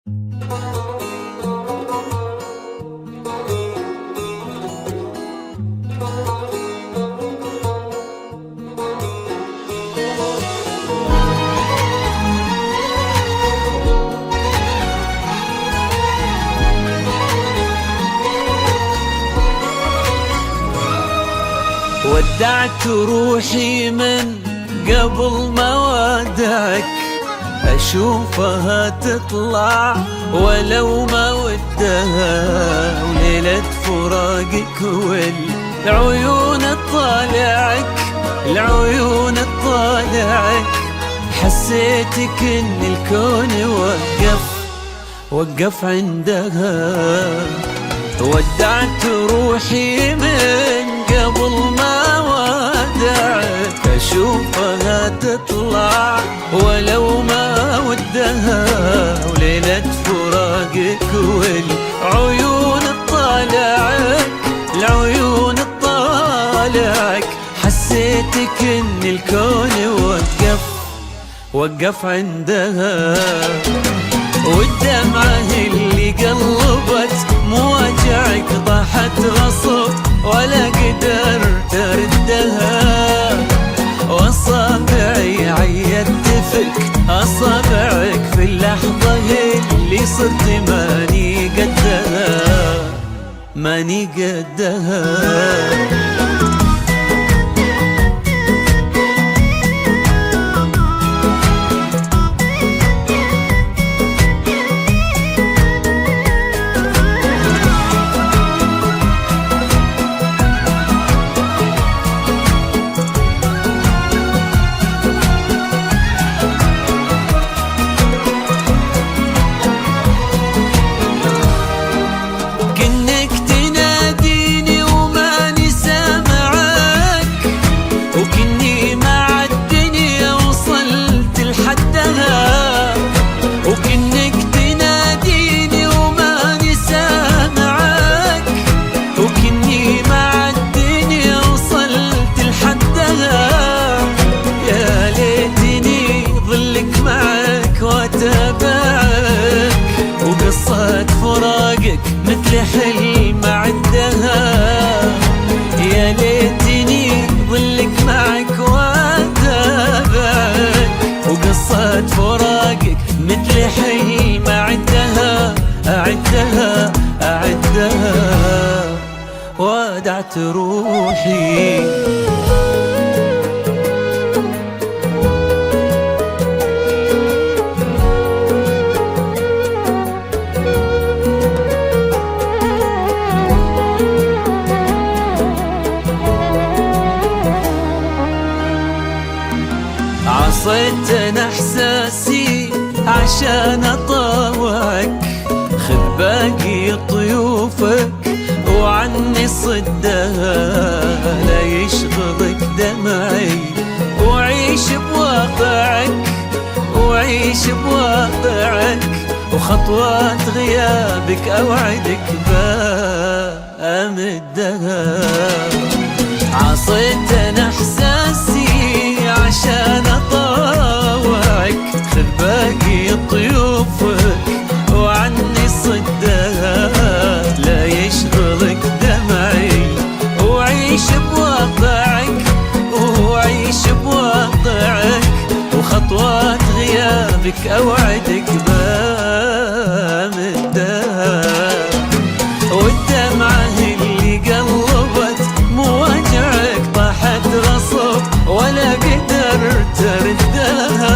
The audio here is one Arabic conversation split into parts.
ودعت روحي من قبل ما ودعك، أشوفها تطلع ولو ما ودها، وليلة فراقك والعيون تطالعك، العيون تطالعك، حسيتك ان الكون وقف عندها. ودعت روحي من قبل ما ودعك، أشوفها تطلع ولو ما ودها، وليلة فراقك والعيون تطالعك، العيون تطالعك، حسيتك ان الكون وقف عندها. والدمعة اللي قلبت مواجعك طاحت غصب ولا قدرت أردها، وأصابعي عيدت فيك أصابعك في اللحظة اللي صرت ماني قدها. وقصة فراقك مثل حلم عدها، يا ليتني ظلك معك واتابعك، وقصة فراقك مثل حلم أعدها. ودعت روحي عصيت انا احساسي عشان اطاوعك، خذ باقي طيوفك وعني صدها، لا يشغلك دمعي وعيش بواقعك، وخطوات غيابك اوعدك بامدها. عصيت انا احساسي عشان اطاوعك، خذ باقي طيوفك وعني صدها، لا يشغلك دمعي وعيش بواقعك، وخطوات غيابك اوعدك بامدها. والدمعة اللي قلبت مواجعك طاحت غصب ولا قدرت أردها،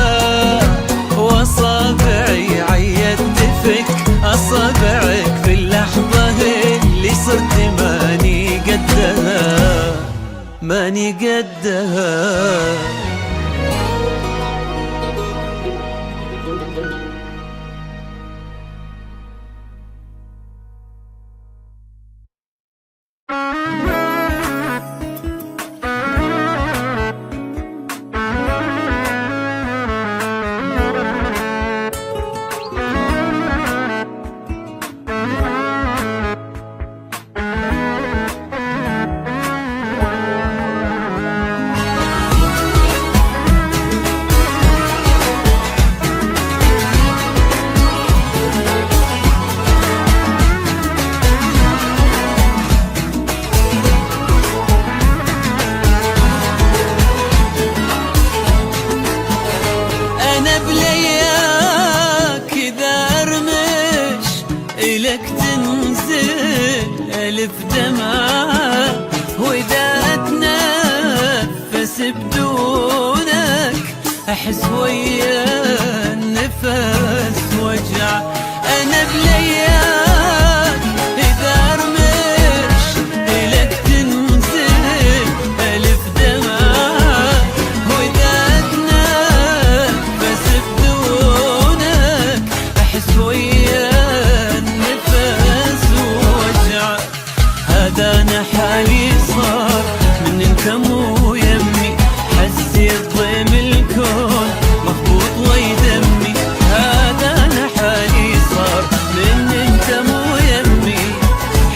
وأصابعي عيدت فيك أصابعك في اللحظة اللي صرت ماني قدها. أحس ويا النفس وجع. أنا بلياك إذا أرمش إلك تنزل ألف دمع، وإذا أتنفس بدونك أحس ويا النفس وجع. هذا أنا حالي صار من انت مو يمي، حسيت ضيم الكون مخبوط ويدمي. هذا أنا حالي صار من انت مو يمي،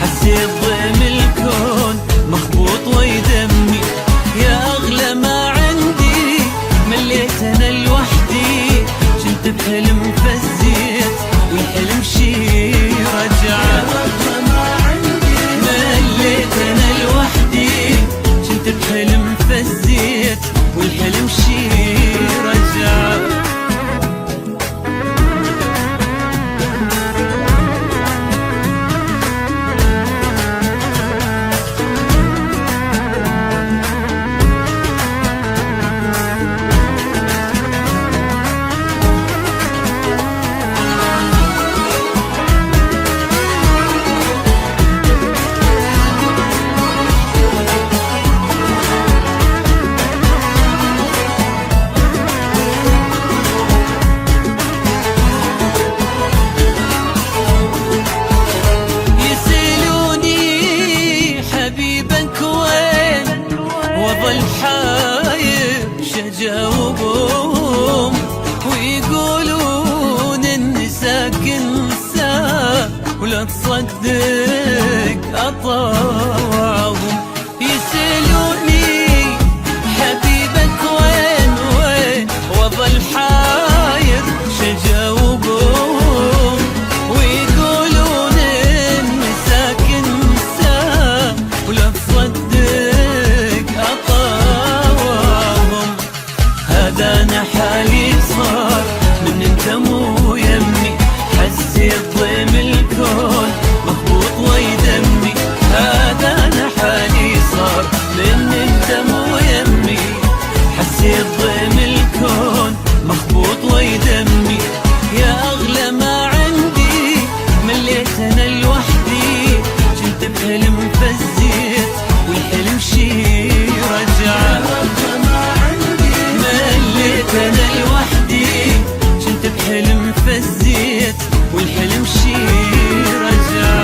حسيت ضيم الكون مخبوط ويدمي. يا أغلى ما عندي مليت أنا لوحدي، كنت بحلم فزيت والحلم شي رجع. مليت أنا لوحدي كنت بحلم فزيت والحلم شي رجع. وظل حاير شجاوبهم ويقولون اني ساكن ساعة ولا تصدق اطاوعهم. يسألوني حبيبك وين وين، وظل حاير شجاوبهم ويقولون اني ساكن ساعة ولا تصدق أطاوعهم. هذا أنا حالي صار من انت مو يمي، حسيت ضيم الكون مخبوط ويدمي. هذا أنا حالي صار من انت مو يمي، حسيت ضيم الكون مخبوط ويدمي. يا أغلى ما عندي مليت أنا لوحدي، كنت بحلم فزيت والحلم شي رجع. مليت أنا لوحدي كنت بحلم فزيت والحلم شي رجع.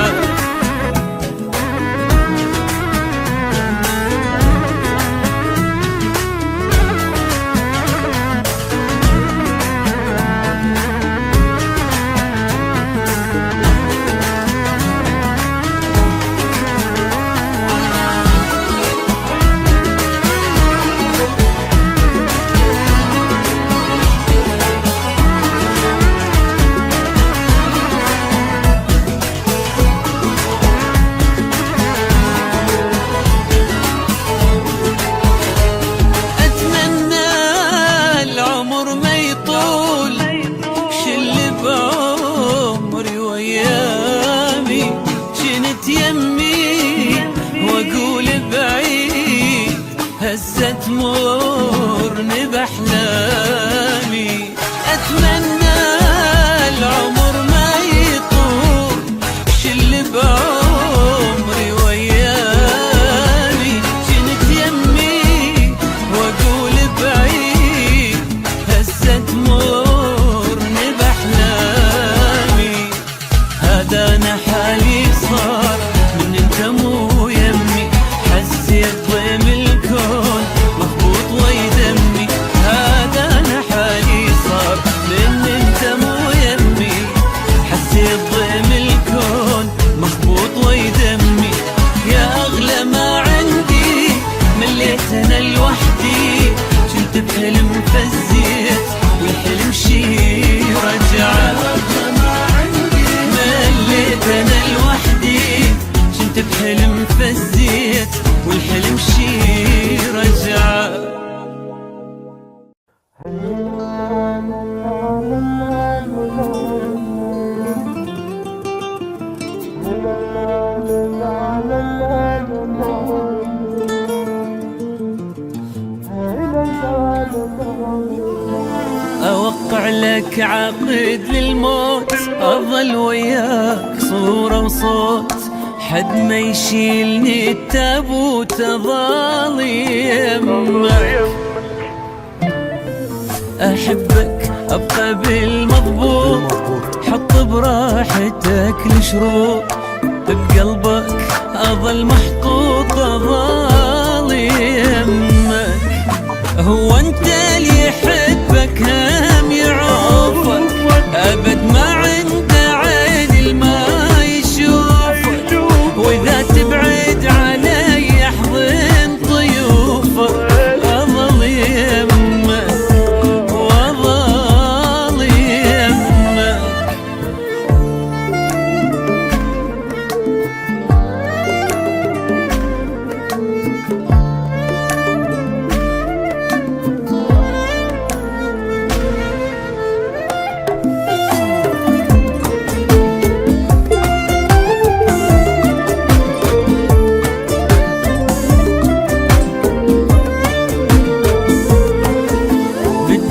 يمي واقول بعيد هزت مورني باحلامي. اتمنى العمر ما يطول شل بعمري ويامي. جنت يمي واقول بعيد هزت مورني باحلامي. هذا انا حالي صار من انت مو يمي، حسيت ضيم الكون مخبوط ويدمي. هذا انا لك عقد للموت، أظل وياك صورة وصوت، حد ما يشيلني التابوت أظل يمك. أحبك أبقى بالمضبوط، حط براحتك الشروط، بقلبك أظل محطوط أظل يمك. هو أنت اللي يحبك هم يعوفك، أبد ما عنده عين ما يشوفك، وإذا تبعد علي يحضن ضيوفك أظل يمك وأظل يمك.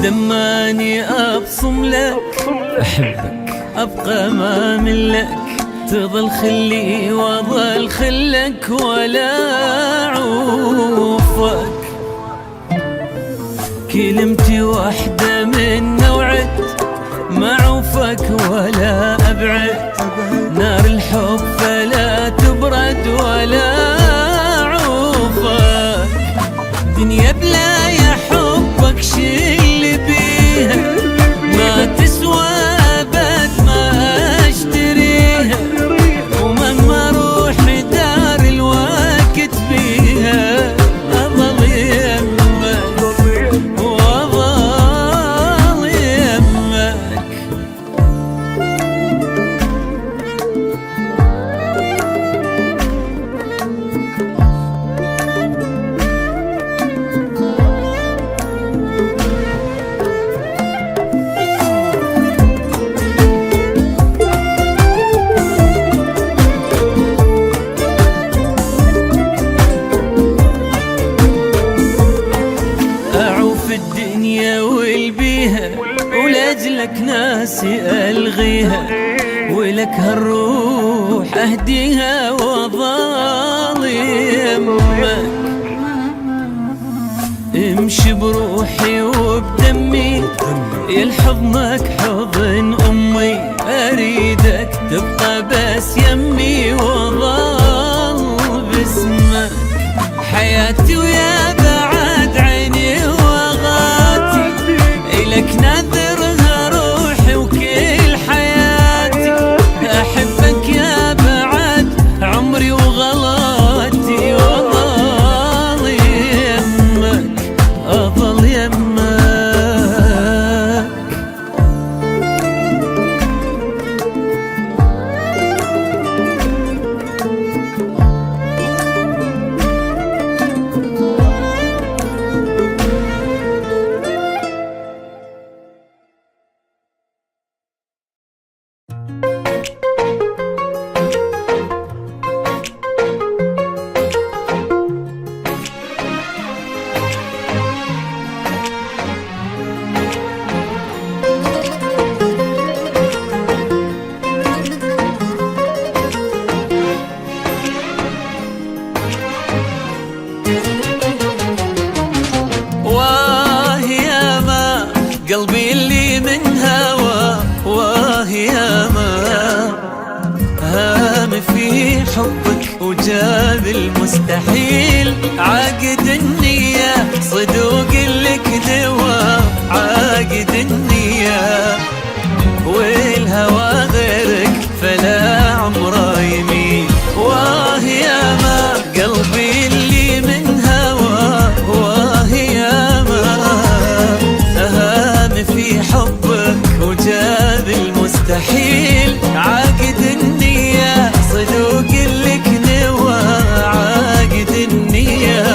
دماني أبصم لك، أحبك أبقى ما ملك، تظل خلي وأظل خلك ولا أعوفك. كلمتي واحدة من نوعك، ما أعوفك ولا أبعد، نار الحب فلا تبرد ولا أعوفك. دنيا بلا يا حبك شيل بيها، ما تسوى أبد ما أشتريها، ومهما أروح دار الوقت بيها أظل يمك وأظل يمك. الدنيا والبيها، ولأجلك ناسي ألغيها، ولك هالروح أهديها وأظل يمك. امشي بروحي وبدمي، يلحضنك حضن أمي، أريدك تبقى بس يمي وأظل باسمك. حياتي ويا بعد عيني وغاتي، إلك ناذرها روحي وكل حياتي، أحبك يا بعد عمري وغلاتي، وأظل يمك أظل يمك. قلبي اللي من هوا واه يا ما هام في حبك، وجاب المستحيل عاقد النية، صدوق لك دوا عاقد النية، والهوى غيرك فلا عمره يميل. واه يا ما قلبي اللي من هوا واه يا ما في حبك، وجاب المستحيل عاقد النية، صدوق لك نوى عاقد النية،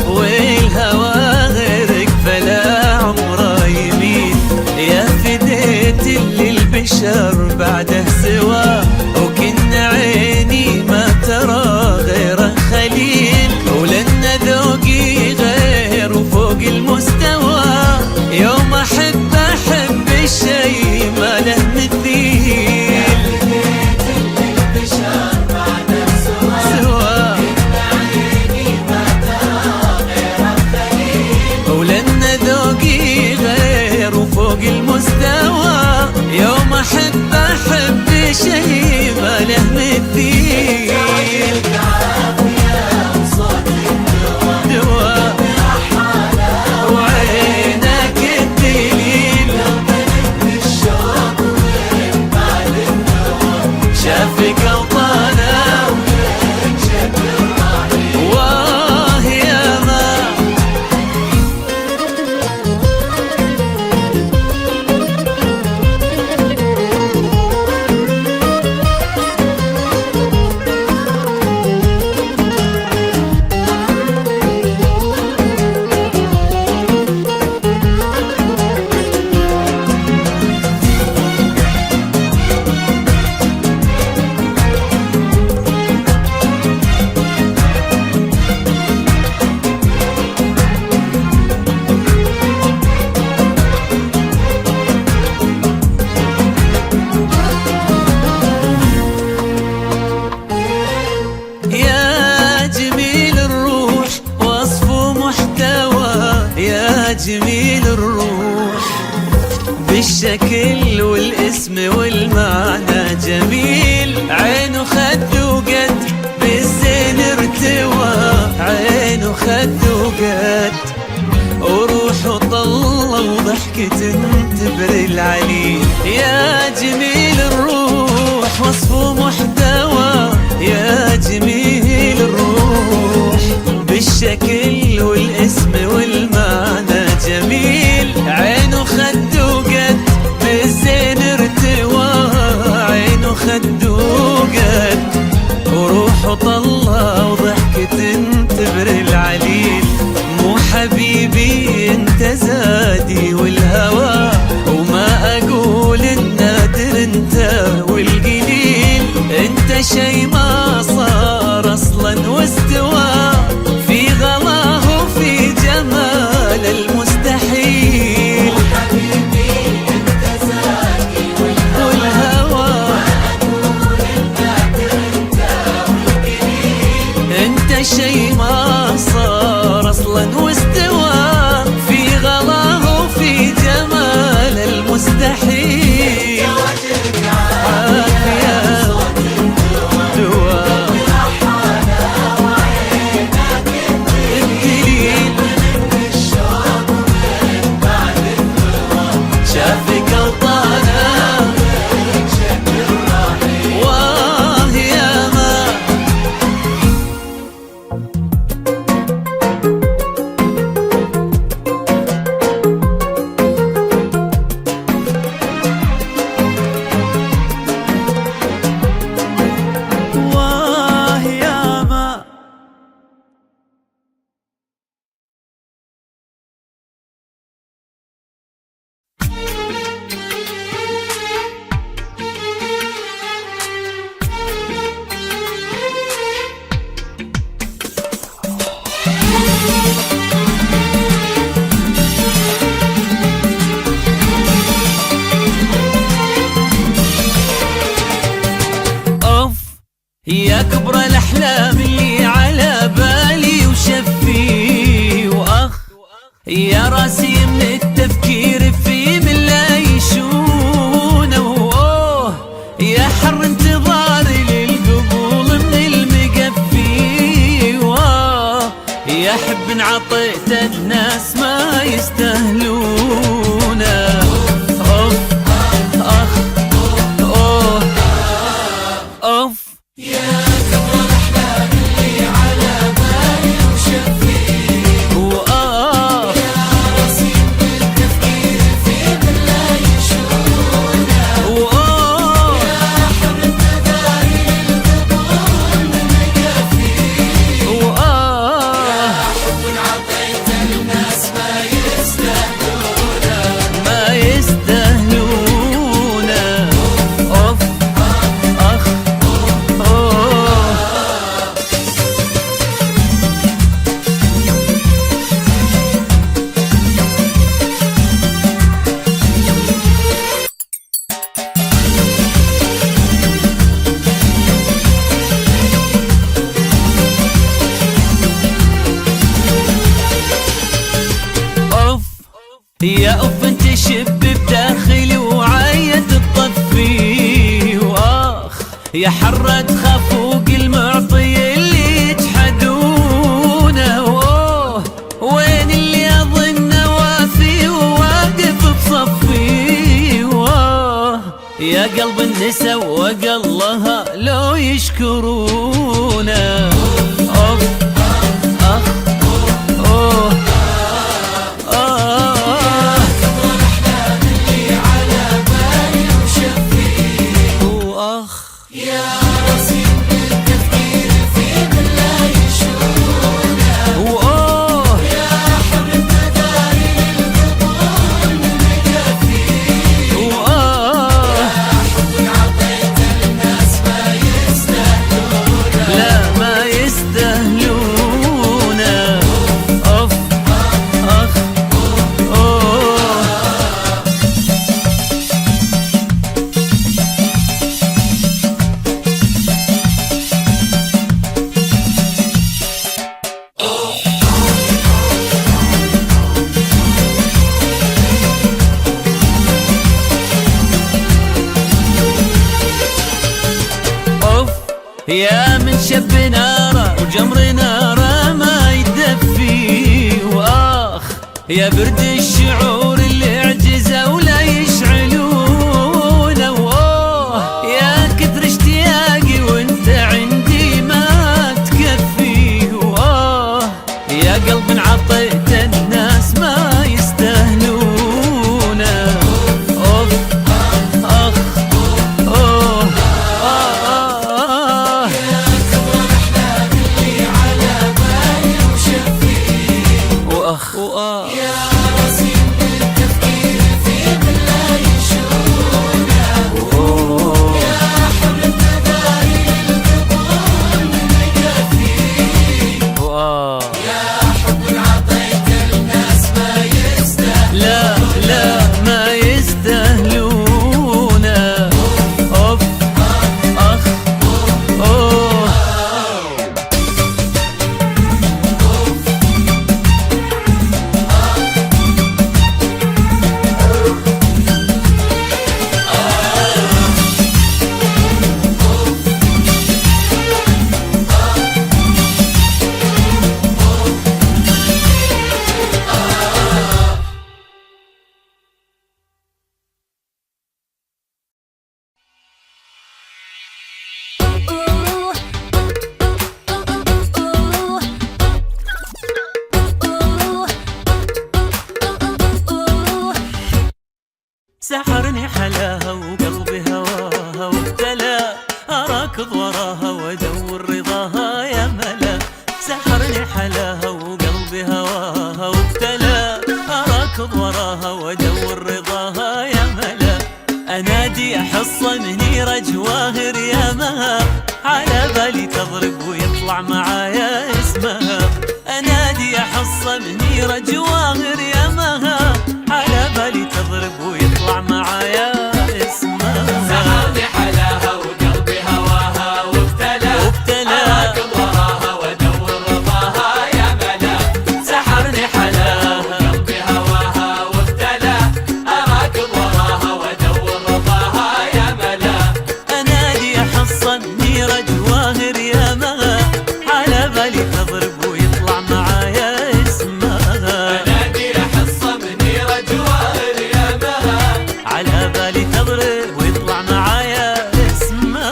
والهوى غيرك فلا عمره يميل. يا فديت اللي البشر بعده سوا، وكن عيني ما ترى غيره خليل، ولن ذوقي غير وفوق المستوى. يوم أحب بالشكل والاسم والمعنى جميل. عين وخد وقد بالزين ارتوى، عين وخد وقد وروح وطلة وضحكة تبري العليل. يا جميل الروح وصفه محتوى، يا جميل الروح بالشكل والاسم والمعنى جميل. عين وخد وقد بالزين ارتوى، عين وخد وقد وروح وطلة وضحكة تبري العليل. مو حبيبي انت زادي والهوى، وما اقول النادر انت والقليل. انت شي ما صار اصلا واستوى في غلاه وفي جمال المستحيل. مو حبيبي انت زادي والهوى، وما اقول النادر انت والقليل. انت شي ما صار اصلا واستوى في غلاه وفي جمال المستحيل. عافية دواء الدليل شافك غلطانة واه ياما. واه ياما. اوف يا كبر الاحلام اللي على بالي وشفي، واخ يا راسي من التفكير في من لا يشونه. واوه يا حر انتظاري للقبول من المقفي. واه يا حب انعطيت الناس ما يستاهلونه. اوف اخ اوه اوف يا كبر الاحلام اللي على بالي وشفي، وآه يا راسي بالتفكير في من لا يشونه. وآه يا حر انتظاري للقبول من مكفي. وآه حب عطيت الناس ما يستاهلونه. ما يستاهلونه. اوف اخ اوه اوف يا اوف انت شب بداخلي وعاية الطفي. واخ يا حرة تخاف فوق المعطي اللي يجحدونه. واوه وين اللي اظن وافي وواقف بصفي. واه يا قلب النسا وقلها لو يشكرونه. اوف اخ اوه كبر الاحلام اللي على بالي وشفي، واخ يا راسي بالتفكير في من لا يشونه. واوه يا حر انتظاري للقبول من مكفي. وآه حب عطيت الناس ما يستاهلونه. لا ما يستاهلونه. اوف اخ اوه يا من شب ناره وجمر ناره ما يدفي واخ يا برد الشعور اللي عجزه ولا يشعلونه واوه يا كثر اشتياقي وانت عندي ما تكفي واوه يا قلب عطيت الناس ما يستاهلونه اوف اخ اوه واخ وآه يا رصين بالتفكير في من لا يشونه يا حر التداري القبول مكفي وآه يا حب عطيت الناس ما يستاهل لا لا ما يستاهلونه اوف اخ اوه سحرني حلاها وقلبي هواها وابتلى أراكض وراها وادور رضاها يا ملا سحرني حلاها وقلبي هواها وابتلى أراكض وراها وادور رضاها يا ملا أنادي حصة منيرة جواهر يا مها على بالي تضرب ويطلع معايا اسمها أنادي حصة منيرة جواهر يا مها على بالي تضرب ويطلع معايا اسمها سحرني حلاها وقلبي هواها وابتلى أراكض وراها وادور رضاها يا ملا سحرني حلاها وقلبي هواها وابتلى أراكض وراها وادور رضاها يا ملا أنادي حصة منيرة جواهر يا مها على بالي تضرب ويطلع معايا اسمها أنادي حصة منيرة جواهر يا مها على بالي تضرب ويطلع معايا اسمها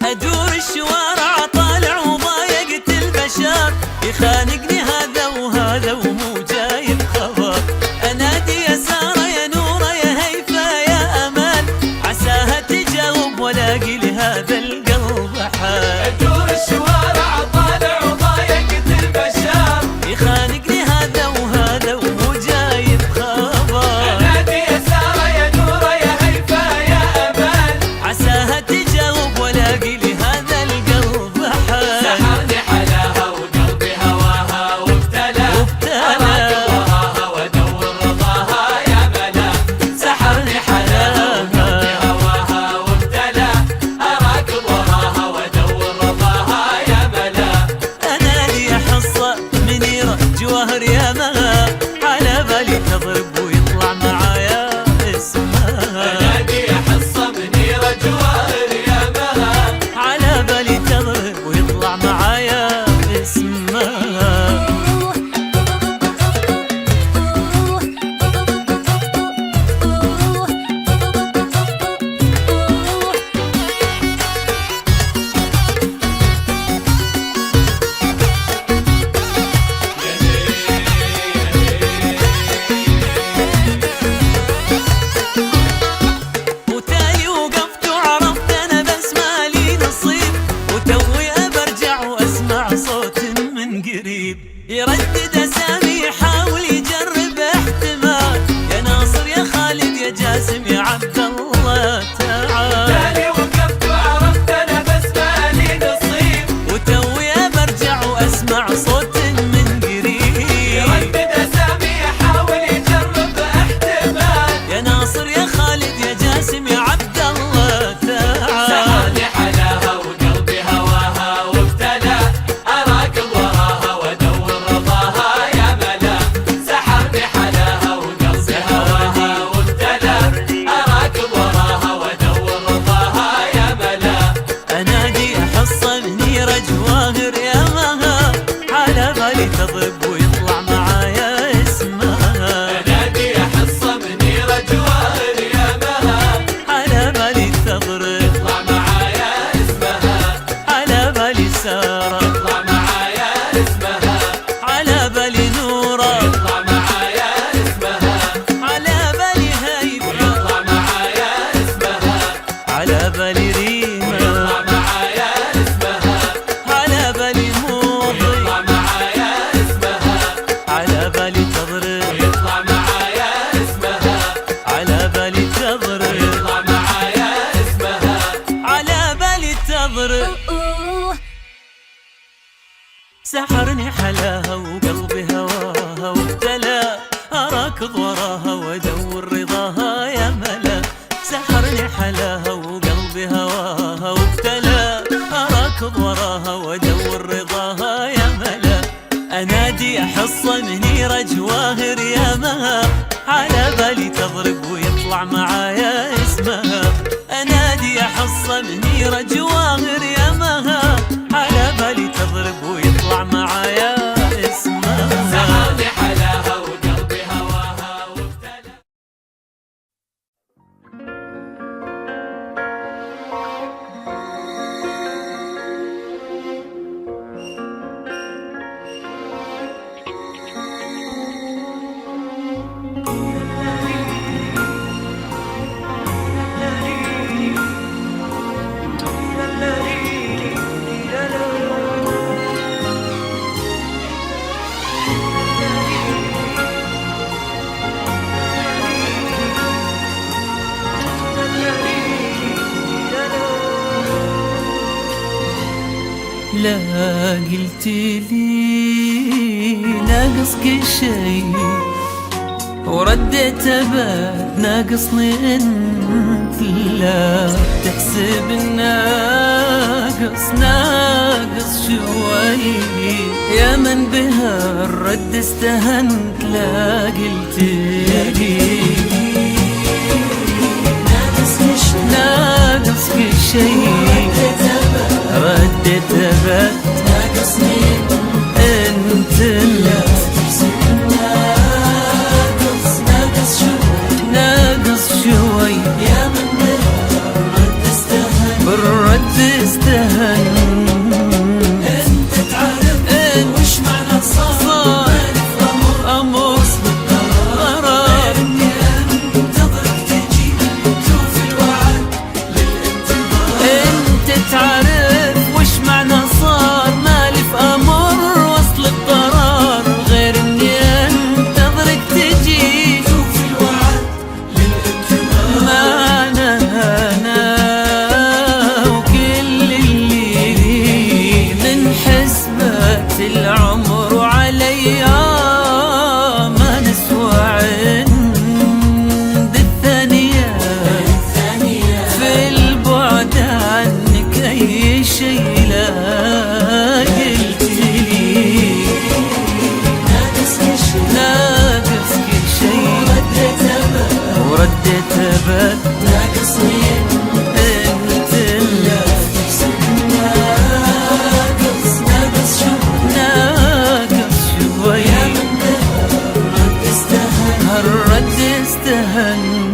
أدور الشوارع طالع وضايقت البشر يخانقني هذا وهذا ومو جايب خبر أنادي يا سارة يا نورة يا هيفا يا أمان عساها تجاوب ولاقي لهذا القلب حال أدور الشوارع طالع وضايقت البشر يخانقني هذا وهذا ومو جايب خبر أنادي يا سارة يا نورة يا هيفا يا أمان عساها تجاوب ولاقي لهذا القلب حال سحرني حلاها وقلبي هواها وابتلى أراكض وراها وادور رضاها يا ملا سحرني حلاها وقلبي هواها وابتلى أراكض وراها وادور رضاها يا ملا أنادي حصة منيرة جواهر يا مها على بالي تضرب ويطلع معايا اسمها أنادي حصة منيرة جواهر يا مها على بالي تضرب ويطلع معايا اسمها ويطلع معايا اسمها، على بالي هيبة ويطلع معايا اسمها، على بالي ريمة ويطلع معايا اسمها، على بالي موضي ويطلع معايا اسمها، على بالي تضرب ويطلع معايا اسمها، على بالي تضرب ويطلع معايا اسمها، على بالي تضرب سحرني حلاها وقلبي هواها وابتلى أراكض وراها وادور رضاها يا ملا. سحرني حلاها وقلبي هواها وابتلى أراكض وراها وادور رضاها يا ملا. أنادي أحصى منيرة جواهر يا مها، على بالي تضرب ويطلع معايا اسمها. أنادي أحصى منيرة جواهر يا مها، على بالي تضرب ويطلع معايا اسمها. سحرني حلاها وقلبي هواها وابتلى. لا قلت لي ناقص كل شي ورديت ابد ناقصني انت. لا تحسب الناقص ناقص شوي يا من بها الرد استهنت. لا قلت لي ناقص كل شي رديت ابد ناقصني انت. ناقص شوي ناقص شوي يا من بالرد استهن. بالرد استهن. انت تعرف وش معنى صار مالف أمر قرار اني انتظرك تجي شوف الوعد للانتظار. انت تعرف وش معنى صار مالي في امر وصل القرار غير اني انتظرك تجي شوف الوعد للانتظار. معنا انا وكل اللي من حسبة العمر عليا ما نسوى عند الثانية. في البعد عنك أي شي لا قلت لي ناقص كل شي ناقص كل شي رديت ابد ورديت أبد ناقصني أنت. ناقص شوي ناقص شوي الرد استهن. هالرد استهنت.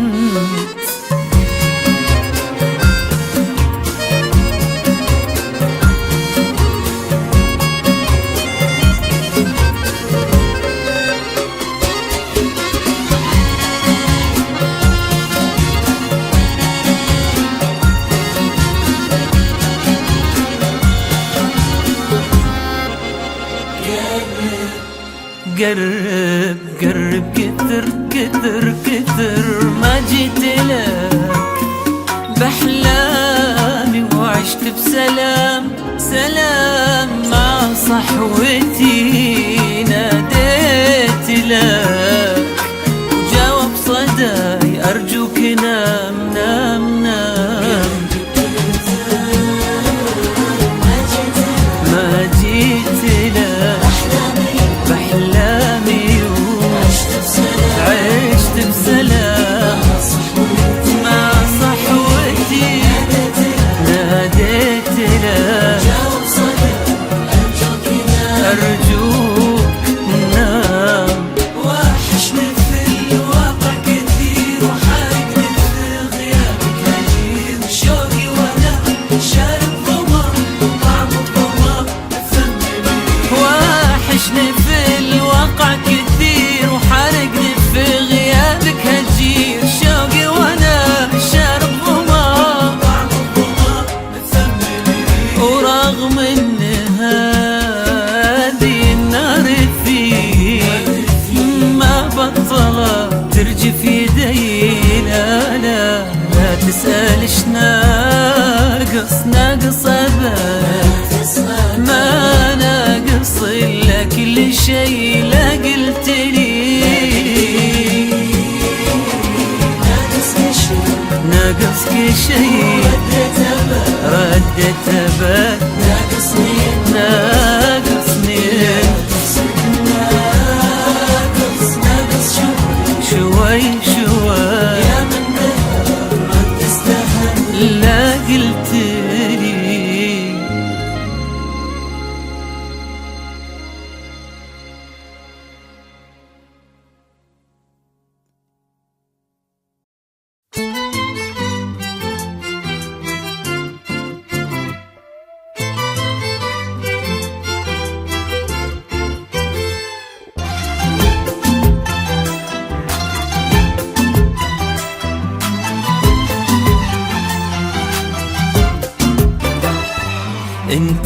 قرب قرب كثر كثر كثر ما جيت لك بأحلامي وعشت بسلام سلام مع صحوتي ناديت لك وجاوب صداي أرجوك نام نام نام. ما جيت لك بأحلامي عشت بسلام مع صحوتي ناديت لك أرجوك نام.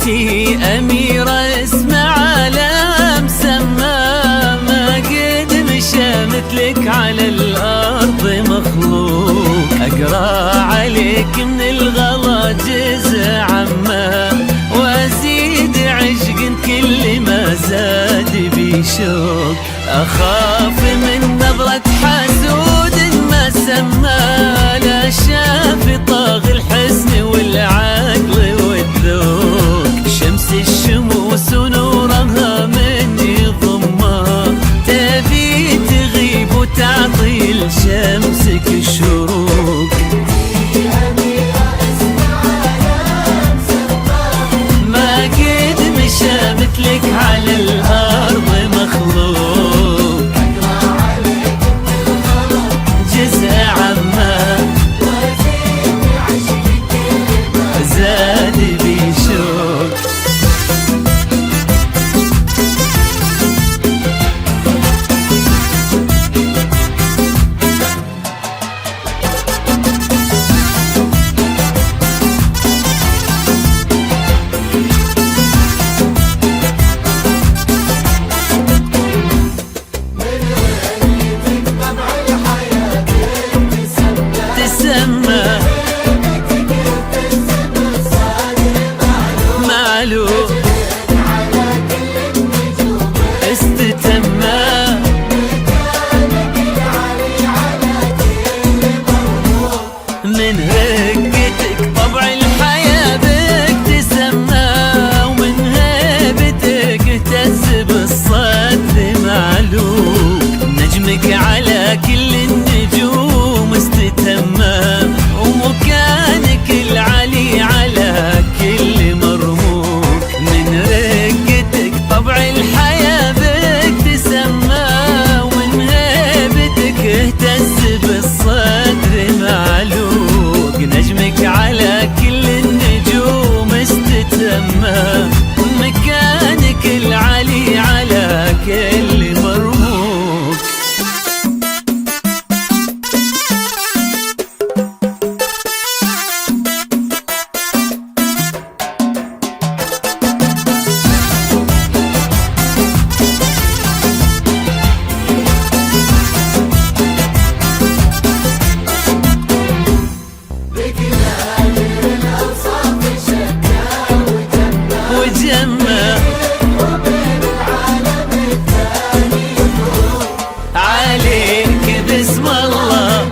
انتي أميرة اسم عالم سما، ما قد مشى مثلك على الأرض مخلوق. أقرأ عليك من الغلا جزء عما، وأزيد عشق كل ما زاد بشوق. أخاف من نظرة حسود ما سما، لا شاف طاغي الحسن والعقل والذوق. شمس الشموس ونورها من يضمها، تبي تغيب وتعطي لشمسك الشروق. ما قد مشى مثلك على الأرض مخلوق. جزء عما زاد بشوق. تسمى معلوم استتمى، من رقتك طبع الحياة بك تسمى، ومن هيبتك اهتز بالصد معلوم. نجمك على كل النجوم استتمى، ومكانك العلي على كل مرموق. من رقتك طبع الحياة بك تسمى، ومن هيبتك اهتز بالصدر معلوق. نجمك على كل النجوم استتمى، مكانك العلي على كل مرموق. وجمع عليك باسم الله،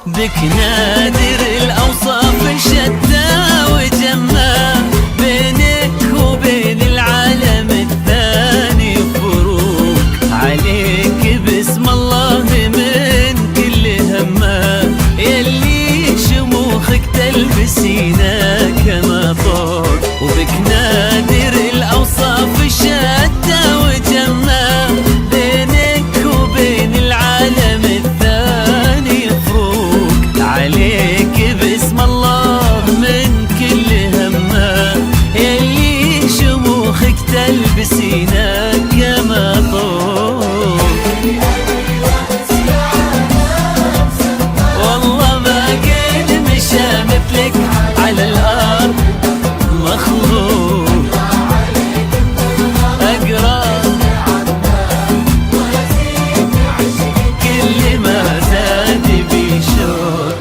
بك نادر الأوصاف شتى. وجمع بينك وبين العالم الثاني فروق. عليك باسم الله من كل همه، يلي شموخك تلبسينا كما طوق. وبك نادر الأوصاف شتى. وجمع بينك وبين العالم الثاني فروق. عليك باسم الله من كل همه، يلي شموخك تلبسينا كما طوق. والله ما قد مشى مثلك على الأرض مخلوق. أقرأ كل ما زاد بشوق.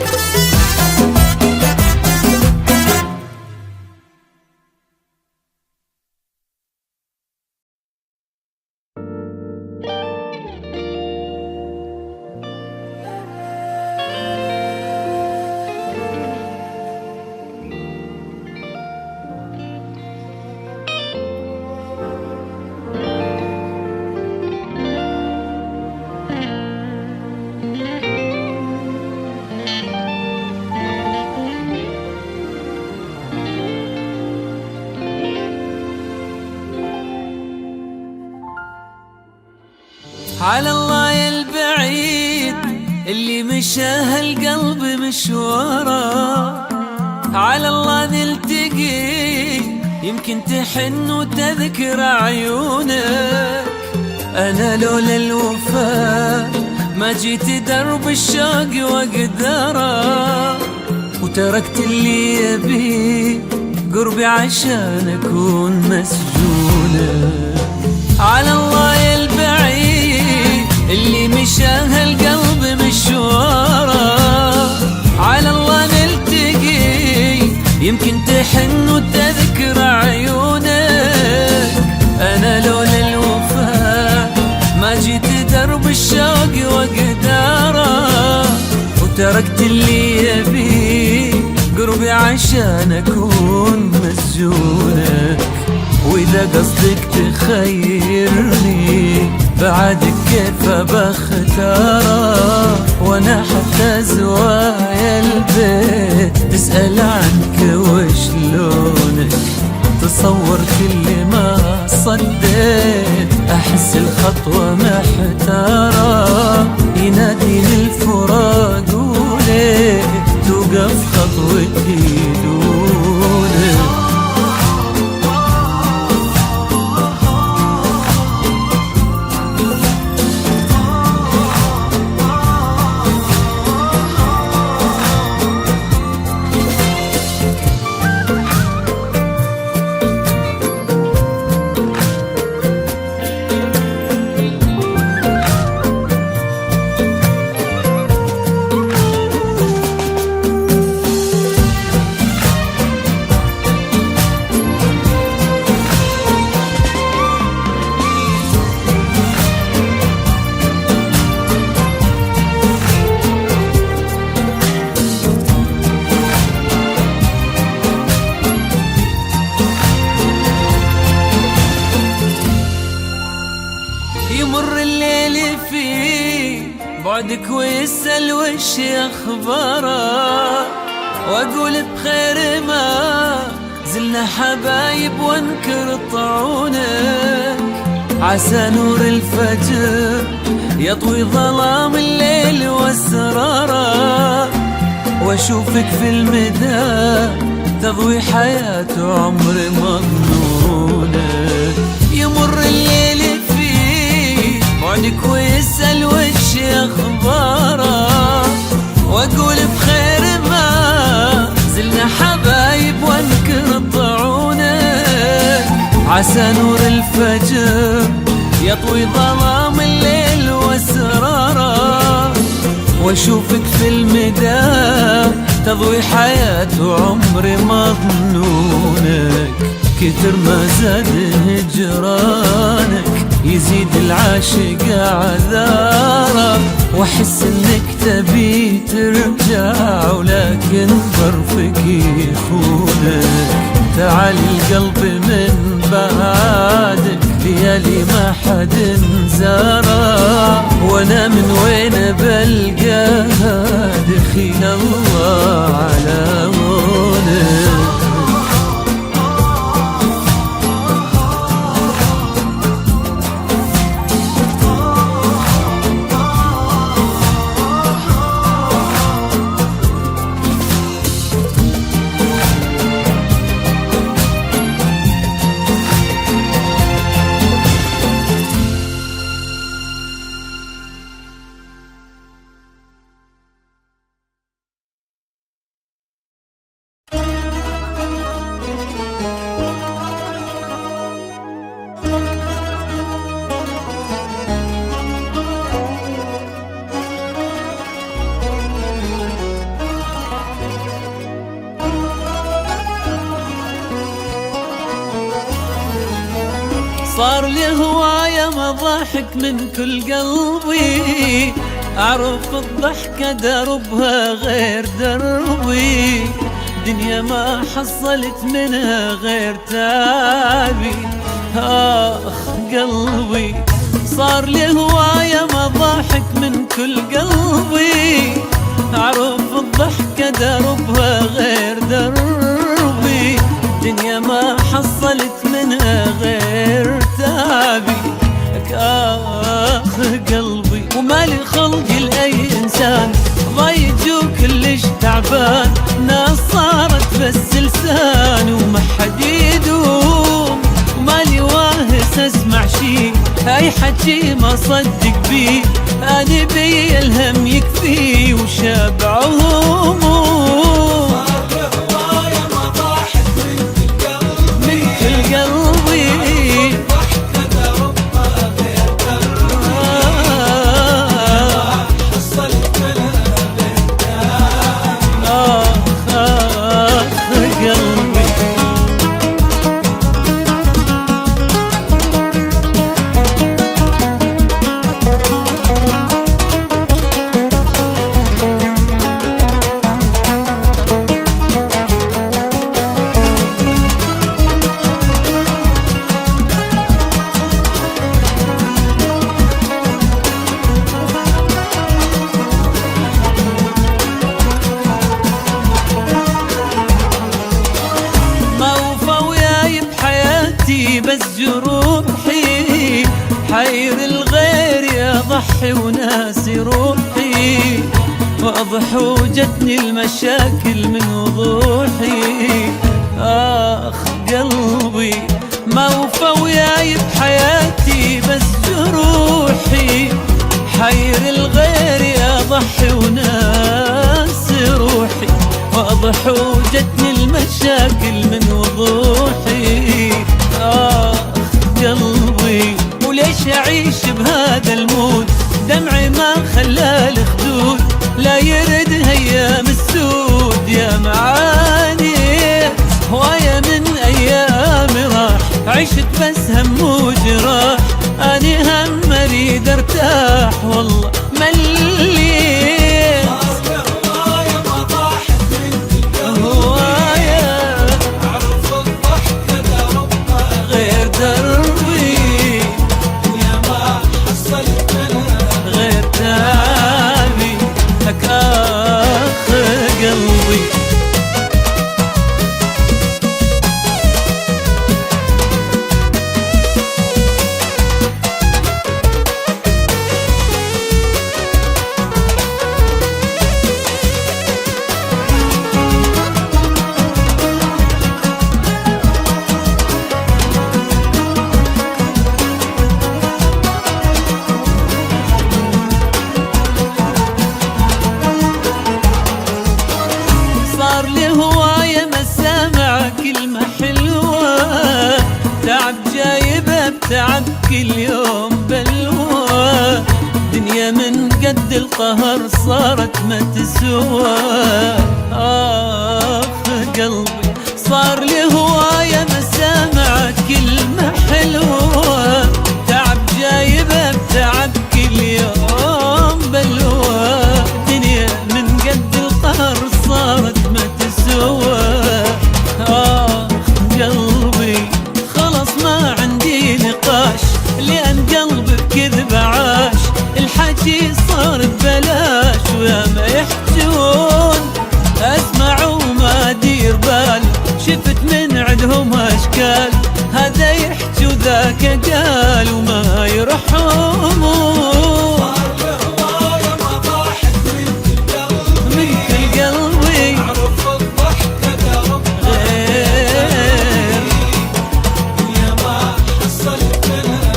على الله يا البعيد اللي مشى هالقلب مشواره، على الله نلتقي يمكن تحن وتذكر عيونك. أنا لولا الوفاء ما جيت درب الشوق واقدره، وتركت اللي يبي قربي عشان اكون مسجونه. على الله يا البعيد اللي مشاه القلب مشواره، على الله نلتقي يمكن تحن وتذكر عيونك. انا لولا الوفاء ما جيت درب الشوق واقداره، وتركت اللي يبي قربي عشان اكون مسجونك. واذا قصدك تخيرني بعدك كيف بختاره، وانا حتى زوايا البيت تسأل عنك وشلونك. تصور كل ما صديت احس الخطوة محتارة، يناديني الفراق وليه توقف خطوتي دونك. يمر الليل في بعدك ويسأل وش اخباره، واقول بخير ما زلنا حبايب وانكر طعونك. عسى نور الفجر يطوي ظلام الليل واسراره، واشوفك في المدى تضوي حياة عمر مظنونه. يمر الليل بعدك ويسأل وش اخباره، واقول بخير ما زلنا حبايب وانكر طعونك. عسى نور الفجر يطوي ظلام الليل واسراره، واشوفك في المدى تضوي حياة عمر مظنونك. كتر ما زاد هجرانك يزيد العاشق عذاره، واحس انك تبي ترجع ولكن ظرفك يخونك. تعال القلب من بعدك ليالي ما حد زاره، وانا من وين بلقاها دخيل الله على عونك. صار لي هواية مضاحك من كل قلبي، أعرف الضحكة دربها غير دربي، دنيا ما حصلت منها غير تعبي. آخ قلبي صار لي هواية مضاحك من كل قلبي، أعرف الضحكة دربها غير دربي، دنيا ما حصلت منها غير تعبي. آخ قلبي ومالي خلقي لأي إنسان ضيج وكلش تعبان، ناس صارت بس لسان وما حد يدوم، ومالي واهس اسمع شي اي حكي ما ما صدق بيه، أنا بي الهم يكفي وشابع هموم. صار هواية ما ضاحت من كل قلبي، ضحكة ربها غير حصلت منها قلبي. بس جروحي حير الغير يضحي وناسي روحي، واضح وجتني المشاكل من وضوحي. آخ قلبي ما وفى وياي بحياتي، بس جروحي حير الغير يضحي وناسي روحي، واضح وجتني المشاكل من وضوحي. قلبي وليش أعيش بهذا المود، دمعي ما خلى الخدود لا يرد أيام السود. يا معاني هواية من أيامي راح، عشت بس هم وجراح، أنا هم أريد أرتاح والله مليت. صار هواية ما ضاحت من كل هواية عرف الضحكة ربها غير دربي، يا ما حصلت منها غير تعبي لك آخ قلبي. صار لي هواية ما سامع كلمة حلوة، تعب جايبه بتعب كل يوم بلوى، دنيا من قد القهر صارت ما تسوى. آخ قلبي صار لي هواية ما سامع كلمة حلوة، تعب جايبه بتعب كل يوم بلوى، دنيا من قد القهر صارت ما تسوى. قلبي خلص ما عندي نقاش، لأن قلبي بكذب عاش، الحكي صار ببلاش ويا ما يحجون أسمع وما أدير بال، شفت من عندهم أشكال، هذا يحكي وذاك قال وما يرحمون. صار هواية ما ضاحت من كل قلبي عرف الضحكة ربها غير يا ما حصلت منها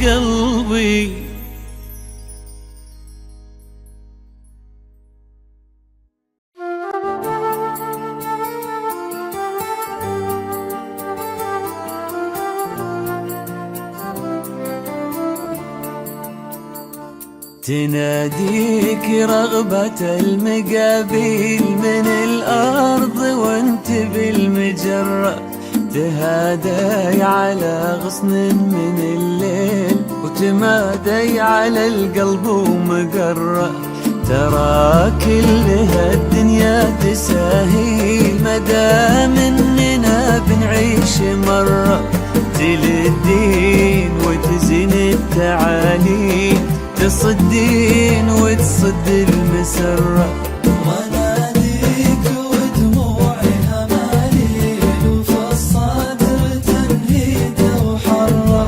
قلبي. تناديك رغبة المقابل من الأرض وانت بالمجرة، تهادي على غصن من الليل وتمادي على القلب ومقرة، ترى كل هالدنيا تساهي مدام اننا بنعيش مرة، تلدين وتزين التعالي، تصدين وتصد المسرة. واناديك ودموعي هماليل وفي الصدر تنهيده وحرة،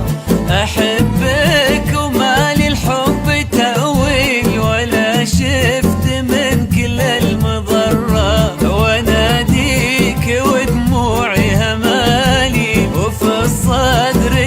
أحبك ومالي الحب تأويل ولا شفت من كل المضرة، واناديك ودموعي همالي وفي الصدر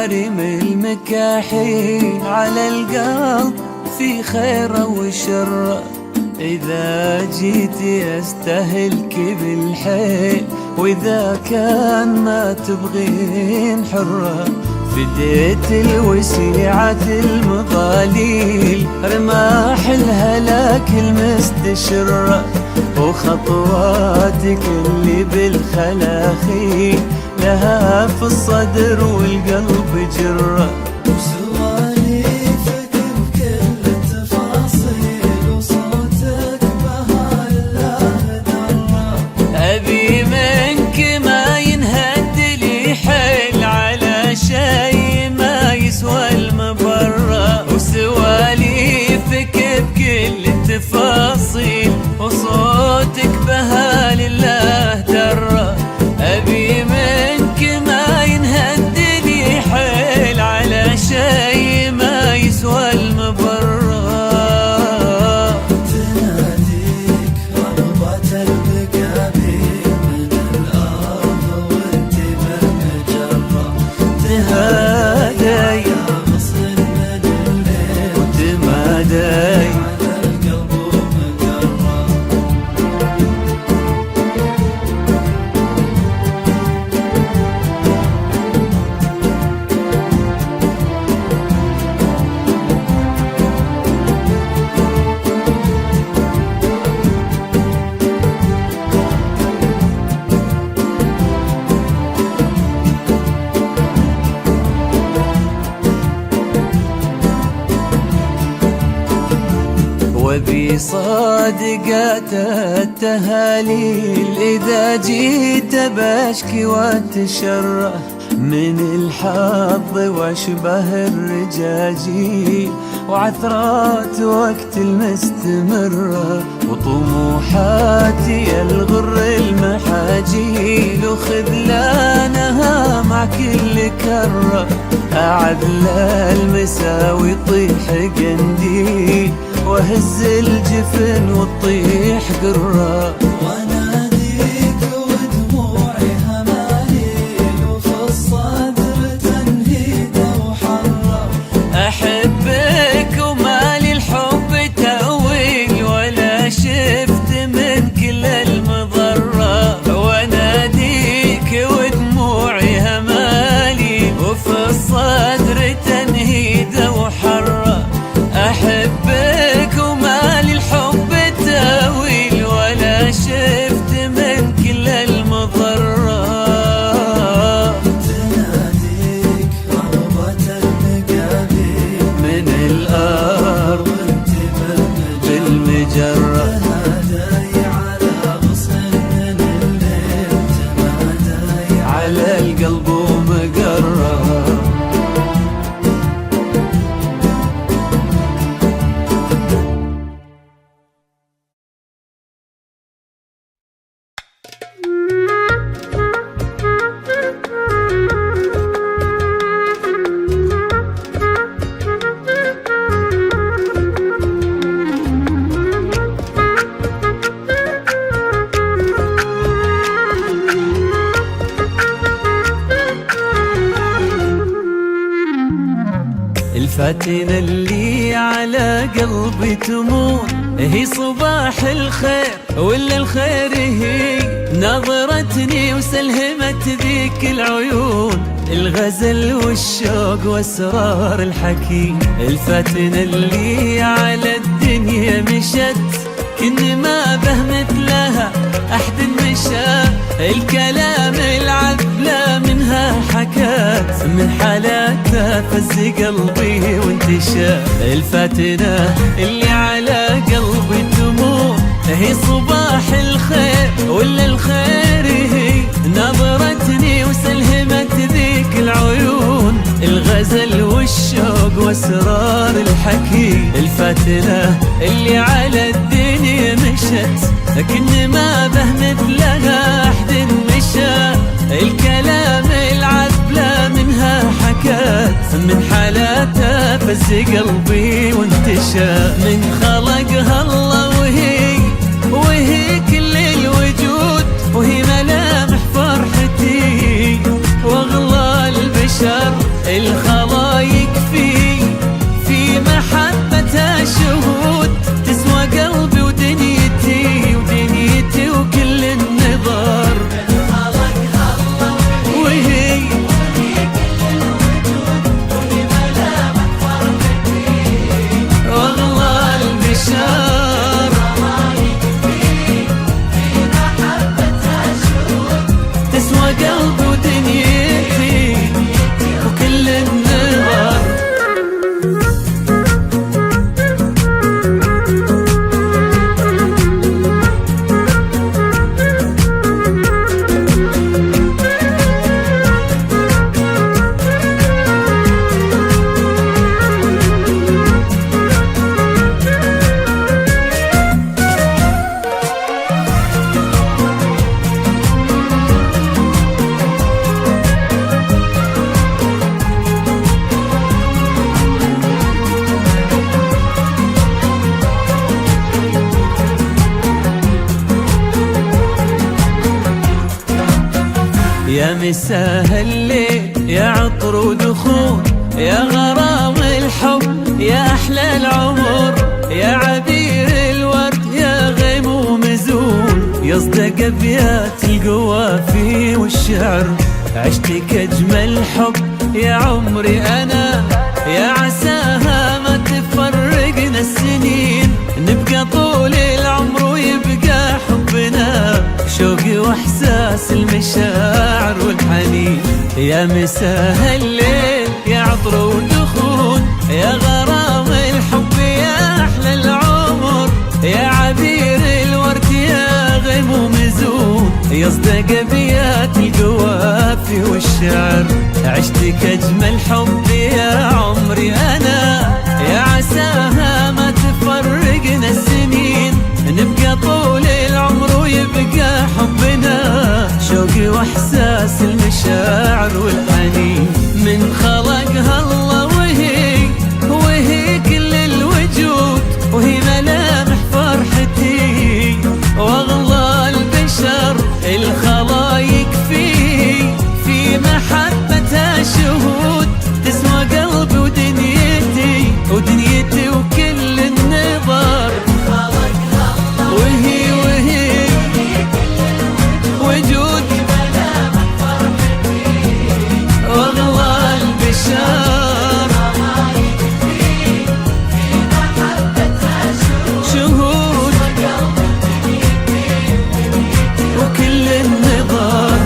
ريم المكاحيل على القلب في خيره وشره. إذا جيت يستهلك بالحيل، وإذا كان ما تبغين حرة، فديت الوسيعة المغاليل رماح الهلاك المستشرة. وخطواتك اللي بالخلاخيل لها في الصدر والقلب جرة. وسواليفك بكل التفاصيل وصوتك بها لله درة. أبي منك ما ينهد لي حيل على شي ما يسوى المبرة. وسواليفك بكل التفاصيل وصوتك بها لله درة. أبي منك ما ينهد لي حيل على شي ما يسوى المبرة. تناديك رغبة المقابيل من الأرض وانت بالمجرة. تهادي غصن من الليل وتمادي على القلب ومقرة. وبصادقات التهاليل إذا جيت بشكي واتشرح من الحظ واشبه الرجاجيل وعثرات وقت المستمرة. وطموحاتي الغر المحاجيل وخذلانها مع كل كرة. أعذل المساوي طيح قنديل وهز الجفن وتطيح قرة. واناديك ودموعي همايل وفي الصدر تنهيد وحرة. أحبك ومالي الحب تأويل ولا شفت من كل المضرة. واناديك ودموعي همالي وفي الصدر تنهيد وحرة. أحبك ومالي الحب تأويل ولا شفت من كل المضرة. تناديك رغبة المقابيل من الأرض وانت بالمجرة. تهادي على غصن من الليل تمادي على القلب ومقرة. الفاتنة اللي على قلبي تمون هي صباح الخير ولا الخير هي نظرتني وسلهمت ذيك العيون الغزل والشوق واسرار الحكي. الفاتنة اللي على الدنيا مشت كن ما به مثلها أحد مشى. الكلام العذلة منها حكات من حالاتها فز قلبي وانتشى. الفاتنة اللي على قلبي تمور هي صباح الخير ولا الخير هي نظرتني وسلهمت ذيك العيون الغزل والشوق واسرار الحكي. الفاتنة اللي على الدنيا مشت لكن ما به مثلها أحد مشى. الكلام العذلة منها حكات من حالاتها فز قلبي وانتشى. من خلقها الله وهي كل الوجود وهي ملامح فرحتي واغلى البشر يا مساء الليل يا عطر ودخول، يا غرام الحب يا أحلى العمر، يا عبير الورد يا غيم مزول، يصدق أبيات القوافي والشعر، عشتك أجمل حب يا عمري أنا، يا عساها ما تفرقنا السنين، نبقى طول العمر ويبقى حبنا شوقي واحساس المشاعر والحنين. يا مساء الليل يا عطر ودخول، يا غرام الحب يا احلى العمر، يا عبير الورد يا غيم مزون، يصدق ابيات القوافي والشعر، عشتك اجمل حب يا عمري انا، يا عساها ما تفرقنا السنين، نبقى طول العمر ويبقى حبنا شوقي واحساس المشاعر والحنين. من خلقها الله وهي كل الوجود، وهي ملامح فرحتي واغلى البشر، الخلايق في محبتها شهود، تسوى قلبي ودنيتي وكل النظر. وهي وجود واغلى البشر، شهود وكل النظر.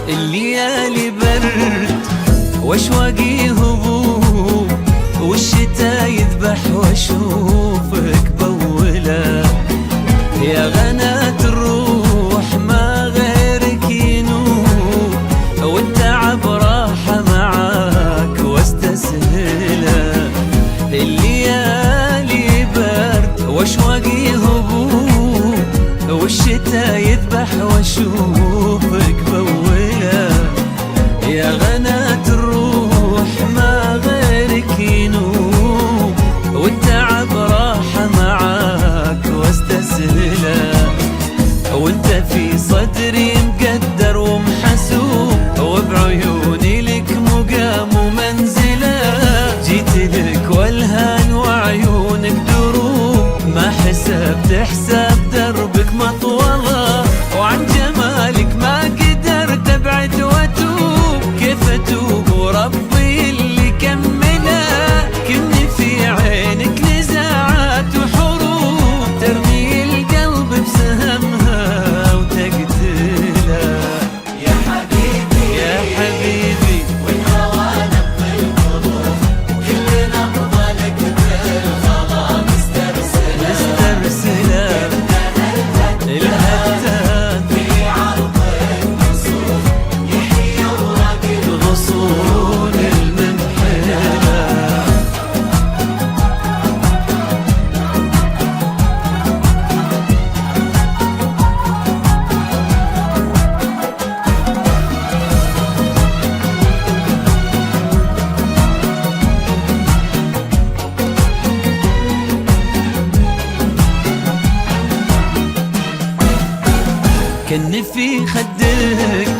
الليالي برد واشواقي هبوب، والشتا يذبح واشوفك بوله، يا غناة الروح ما غيرك ينوب، والتعب راحة معاك واستسهله. الليالي برد واشواقي هبوب، والشتا يذبح واشوفك بوله، يا غناة الروح ما غيرك ينوب، والتعب راحة معاك واستسهله، وانت في صدري مقدر ومحسوب، وبعيوني لك مقام ومنزله، جيت لك والهان وعيونك دروب، ما حسبت حساب دربك مطوله، وعن جمالك ما قدرت ابعد واتوب، كيف اتوب وربي اللي كمله، كني في عينك نزاعات وحروب، ترمي القلب بسهمها وتقتله. يا حبيبي يا حبيبي والهوى نبض القلوب، وكل نبضة لك بالخلا مسترسلة، الهتان في عرض النصوص، يحيي وراقد الغصون الممحلة. كن في خدك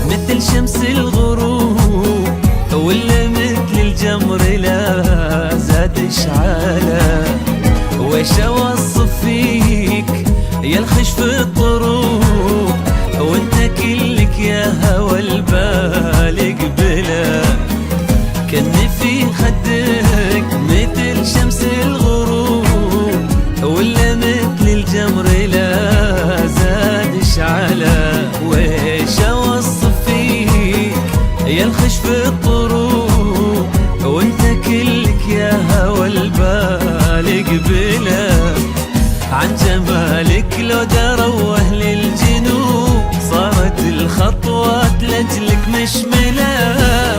مثل شمس الغروب، ولا مثل الجمر لا زاد اشعاله، ويش اوصف فيك يا الخشف الطروب، وانت كلك يا هوى البال يا الخش في الطروق وانت كلك يا هوى البال قبله عن جمالك لو دروا أهل الجنوب صارت الخطوات لجلك مشملة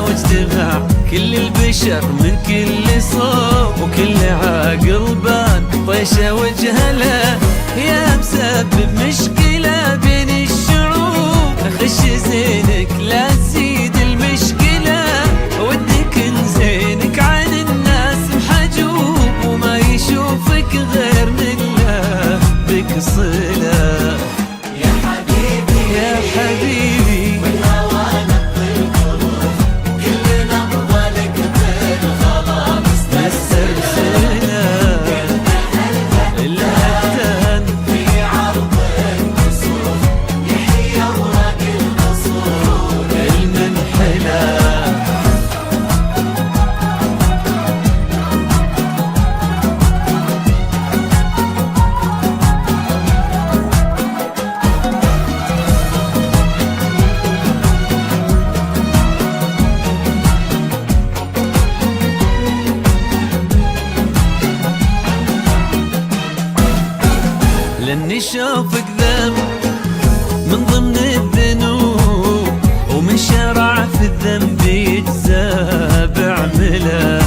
واجتمع كل البشر من كل صوب وكل عاقل بان طيشة وجهله يا مسبب مشكلة بين الشعوب خش زينك لا تزيد المشكلة ودك زينك عن الناس محجوب وما يشوفك غير من بك صلة يا حبيبي يا حبيبي والهوى نقي القلوب كل نبضة لك بالغلا مسترسلة الهتان في عرض النصور يحيى اوراق النصور المنحلة لاني شوفك ذنب من ضمن الذنوب ومن شرع في الذنب يجزى بعمله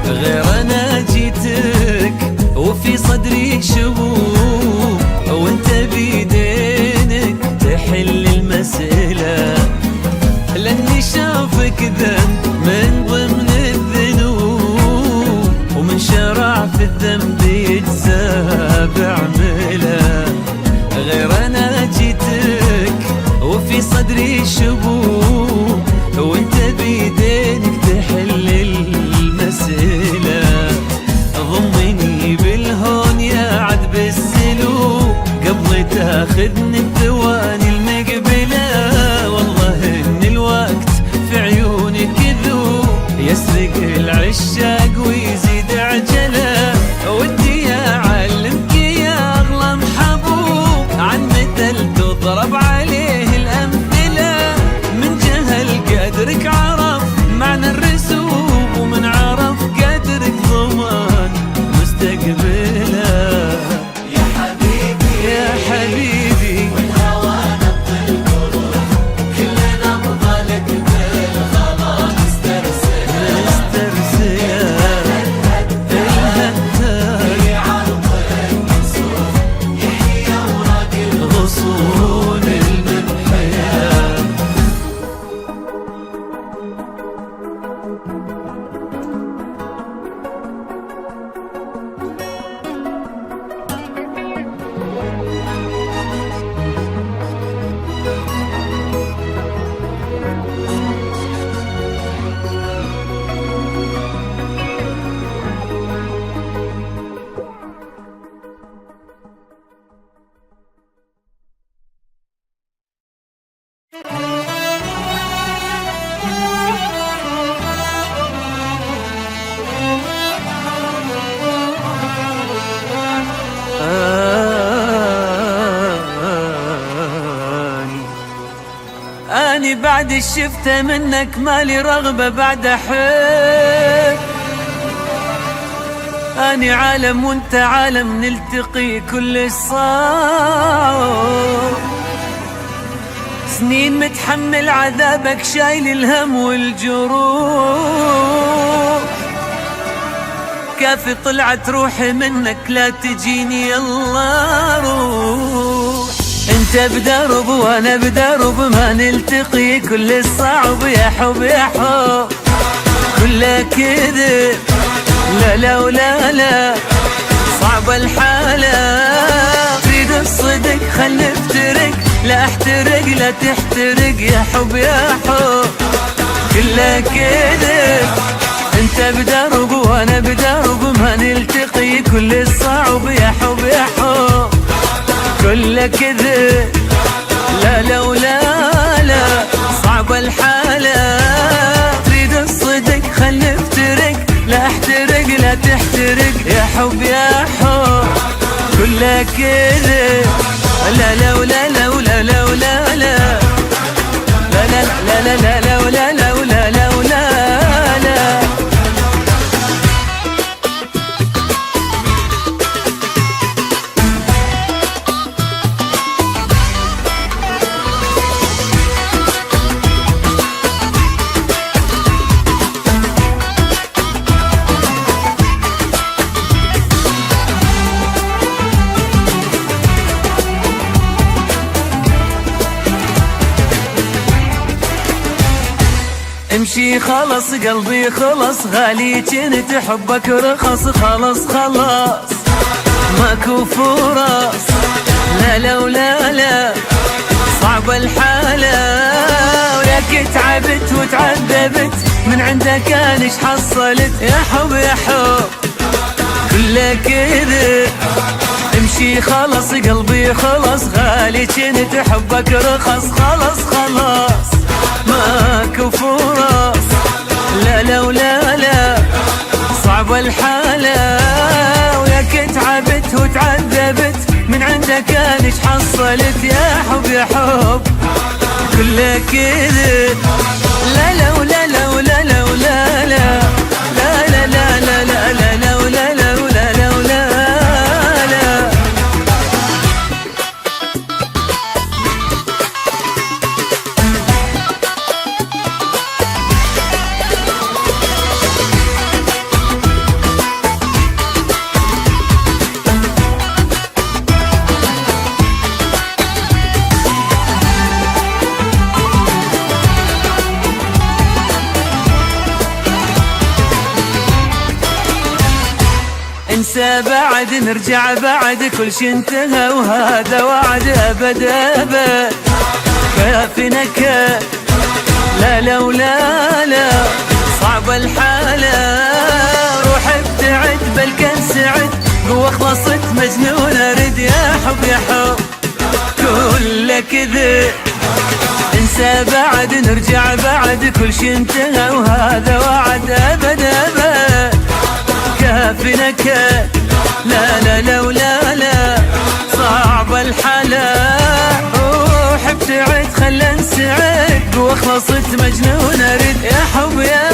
غير انا جيتك وفي صدري شبوب وانت بيدينك تحل المسألة لاني شوفك ذنب من ضمن الذنوب ومن شرع في الذنب يجزى بعمله غير انا جيتك وفي صدري شبوب وانت بيدينك تحل المسألة ضمني بالهون يا عذب السلوك قبل تاخذني الثواني المقبلة والله ان الوقت في عيونك ذوب يسرق العشاق ويزيد عجله ودي اعلمك يا اغلى محبوب عن مثل تضرب عليه الامثله من جهل قدرك عرف معنى الرسوب ومن عرف قدرك ضمان مستقبله يا حبيبي يا حبيبي والهوى نقي القلوب كل نبضة لك بالغلا مسترسلة مسترسلة الهتان في عرض النصور يحيى اوراق غصون المنحلة أني بعد الشفته منك مالي رغبة بعد أحب أني عالم وانت عالم نلتقي كل الصعب سنين متحمل عذابك شايل الهم والجروح كافي طلعت روحي منك لا تجيني يلا روح انت بدرب وانا بدرب ما نلتقي كل الصعب يا حب يا حب كله كذب لا لا ولا لا صعب الحالة تريد الصدق خل نفترق لا احترق لا تحترق يا حب يا حب كله كذب انت بدرب وانا بدرب ما نلتقي كل الصعب يا حب يا حب كله كذب لا لا ولا لا صعب الحالة تريد الصدق خل نفترق لا احترق لا تحترق يا حب يا حب كله كذب لا لا ولا لا ولا لا ولا لا لا لا لا لا لا ولا لا ولا لا ولا لا. امشي خلص قلبي خلص، غالي كنت حبك رخص، خلص خلاص ماكو فرص. لا لا ولا لا صعب الحالة، ولك تعبت وتعذبت من عندك انا ايش حصلت؟ يا حب يا حب كله كذب. امشي خلص قلبي خلص، غالي كنت حبك رخص، خلص خلاص ماكو فرص. لا لا ولا لا صعب الحالة، ولك تعبت وتعذبت من عندك انا ايش حصلت؟ يا حب يا حب كله كذب. لا لا ولا لا ولا لا ولا لا لا لا لا لا لا لا ولا لا ولا لا ولا لا. انسى بعد نرجع بعد كل شي انتهى، وهذا وعد ابد ابد كافي نكد. لا لا ولا لا صعب الحالة، روح ابتعد بل كان سعد، قوة خلصت مجنون ارد. يا حب يا حب كله كذب. انسى بعد نرجع بعد كل شي انتهى، وهذا وعد ابد ابد كافي نكد. لا لا لا ولا لا صعب الحالة، روح ابتعد خلى انسعد، واخلصت مجنون اريد. يا حب يا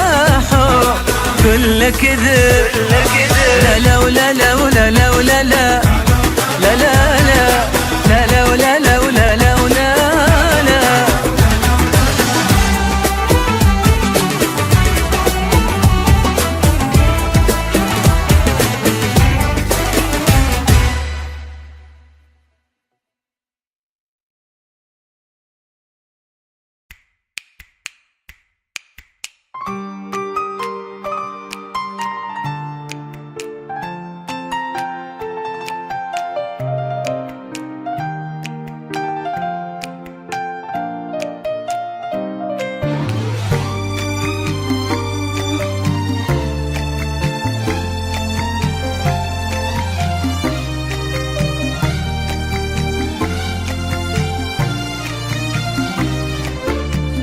حب كله كذب. لا لا ولا لا ولا لا ولا لا لا لا لا لا ولا لا ولا لا ولا لا.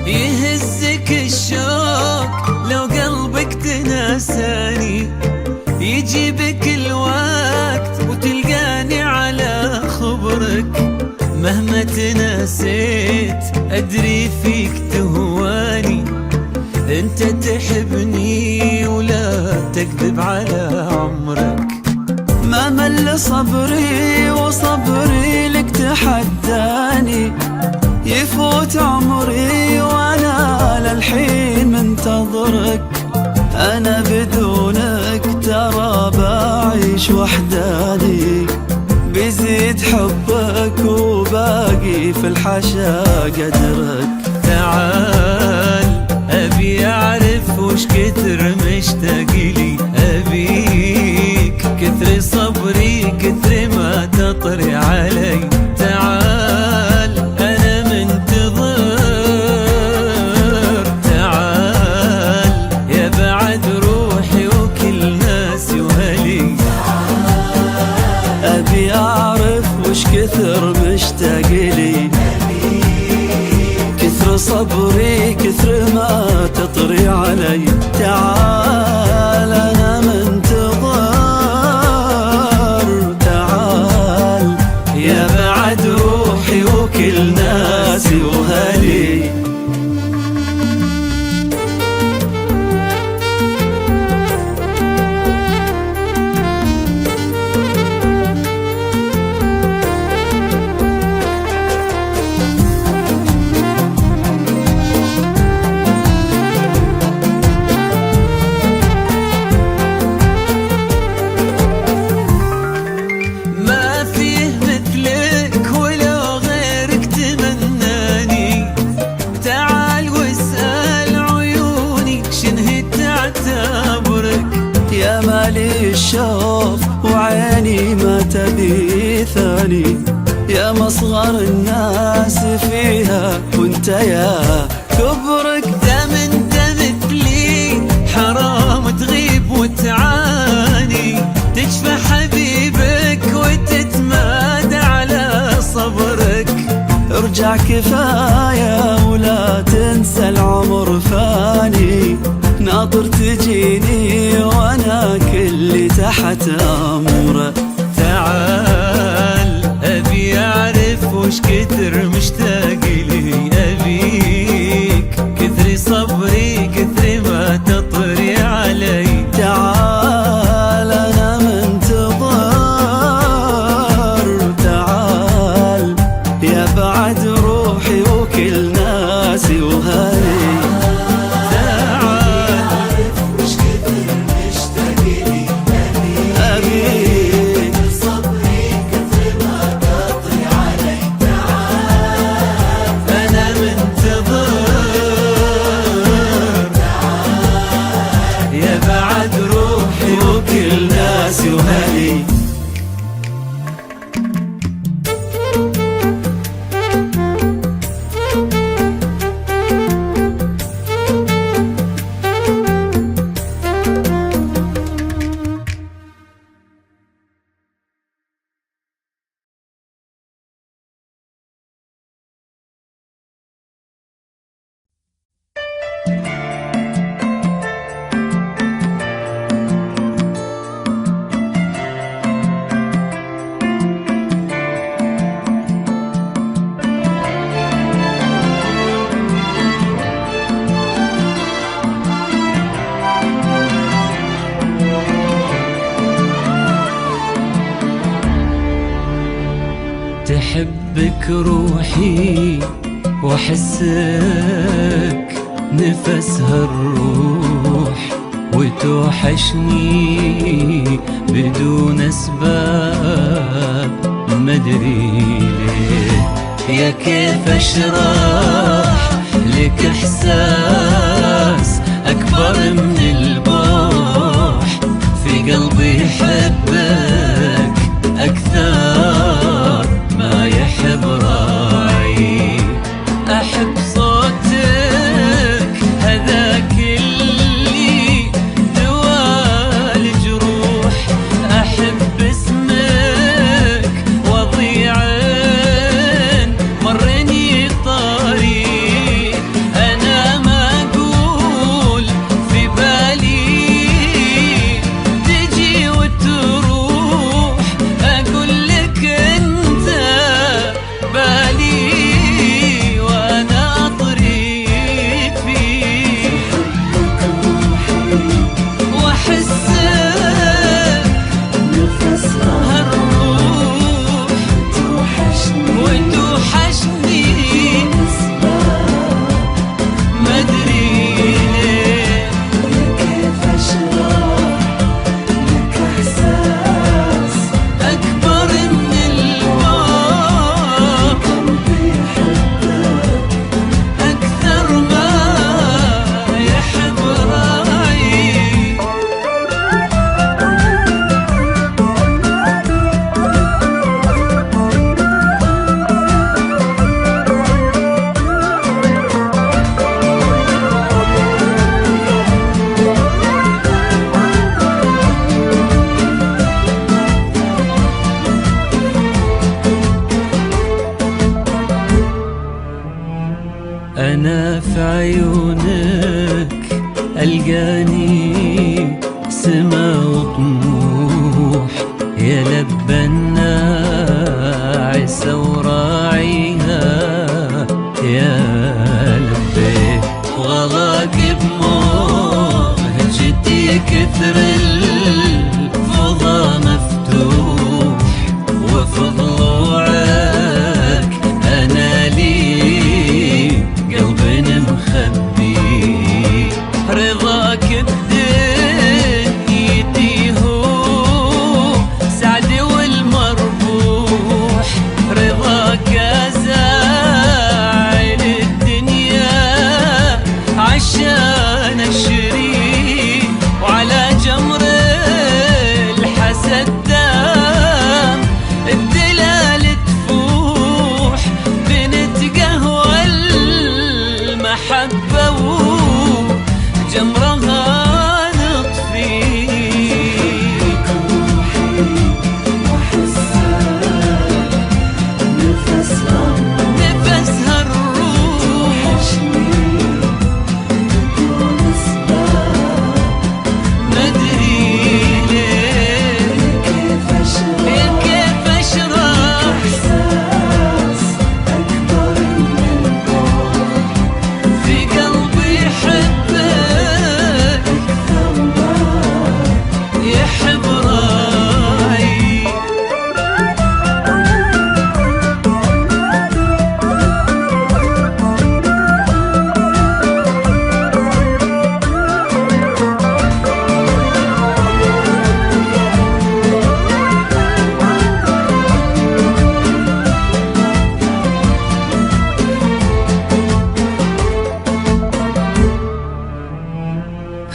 يهزك الشوق لو قلبك تناساني، يجيبك الوقت وتلقاني على خبرك. مهما تناسيت أدري فيك تهواني، انت تحبني ولا تكذب على عمرك. ما مل صبري وصبري لك تحداني، يفوت عمري وانا للحين منتظرك. انا بدونك ترى بعيش وحداني، بيزيد حبك وباقي في الحشا قدرك. تعال ابي اعرف وش كثر مشتاق لي، ابيك كثر صبري كثر ما تطري علي. تعال انا منتظر، تعال يا بعد روحي وكل ناسي وهلي. ابي اعرف وش كثر مشتاق لي، كثر صبري كثر ما تطري علي. تعال انا منتظر، تعال يا بعد روحي وكل ناسي وهلي. ثاني، يا مصغر الناس فيها وانت يا كبرك. دام انت مثلي حرام تغيب وتعاني، تجفى حبيبك وتتمادى على صبرك. ارجع كفاية ولا تنسى العمر فاني، ناطر تجيني وانا كلي تحت امره. تعال ابي اعرف وش كثر مشتاق لي، ابيك كثري صبري كثري ما تطري علي. تعال انا منتظر، تعال يا بعد روحي وكل ناسي وهلي. تحبك روحي واحسك نفسها الروح، وتوحشني بدون اسباب مدري ليه. يا كيف اشرح لك احساس اكبر من البوح، في قلبي يحبك اكثر ما يحب راعي. أحب صوتك هذاك اللي دوال جروح، أحب اسمك وضيعين مرني طريق. أنا ما أقول في بالي تجي وتروح، أقول لك أنت بالي وأنا أطريق فيك. وأحسك نفسها الروح، وتوحشني مدري ليه. كيف أشرح لك إحساس أكبر من الباب، أكثر ما يحب راعي. أنا في عيونك ألقاني سما وطموح، يا لبى الناعسة وراعيها يا لبي. وغلاك بمهجتي كثر الفضا مفتوح، وفي ضلوعك أنا لي قلب مخبي. رضاك بدنيتي هو سعدي والمربوح، رضاك أزاعل الدنيا عشان أشري، وعلى جمرك جمرها نطفي نفسها الروح مدري ليه كيف اشرح في قلبي يحبك يحب راعي.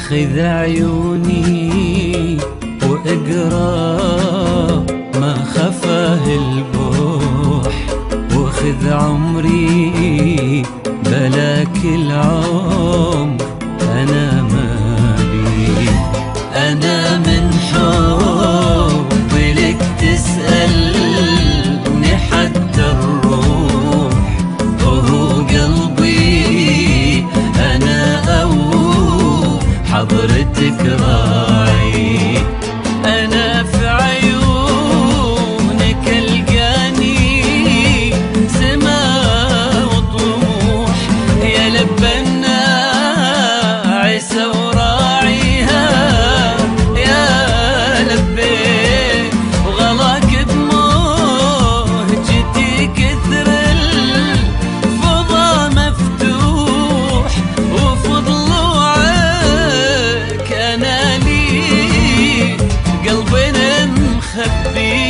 خذ عيوني واقرا ما خفاه البوح، وخذ عمري بلاك العمر انا مالي. انا من حب لك تسألني حتى الروح، وهو قلبي انا او حضرتك راعي. أنا في عيونك القاني سما وطموح، يا لبنا عيسى وراعيها يا لبيك. وغلاك بمهجتي كثر الفضا مفتوح، وفضل أنا لي قلبنا مخبي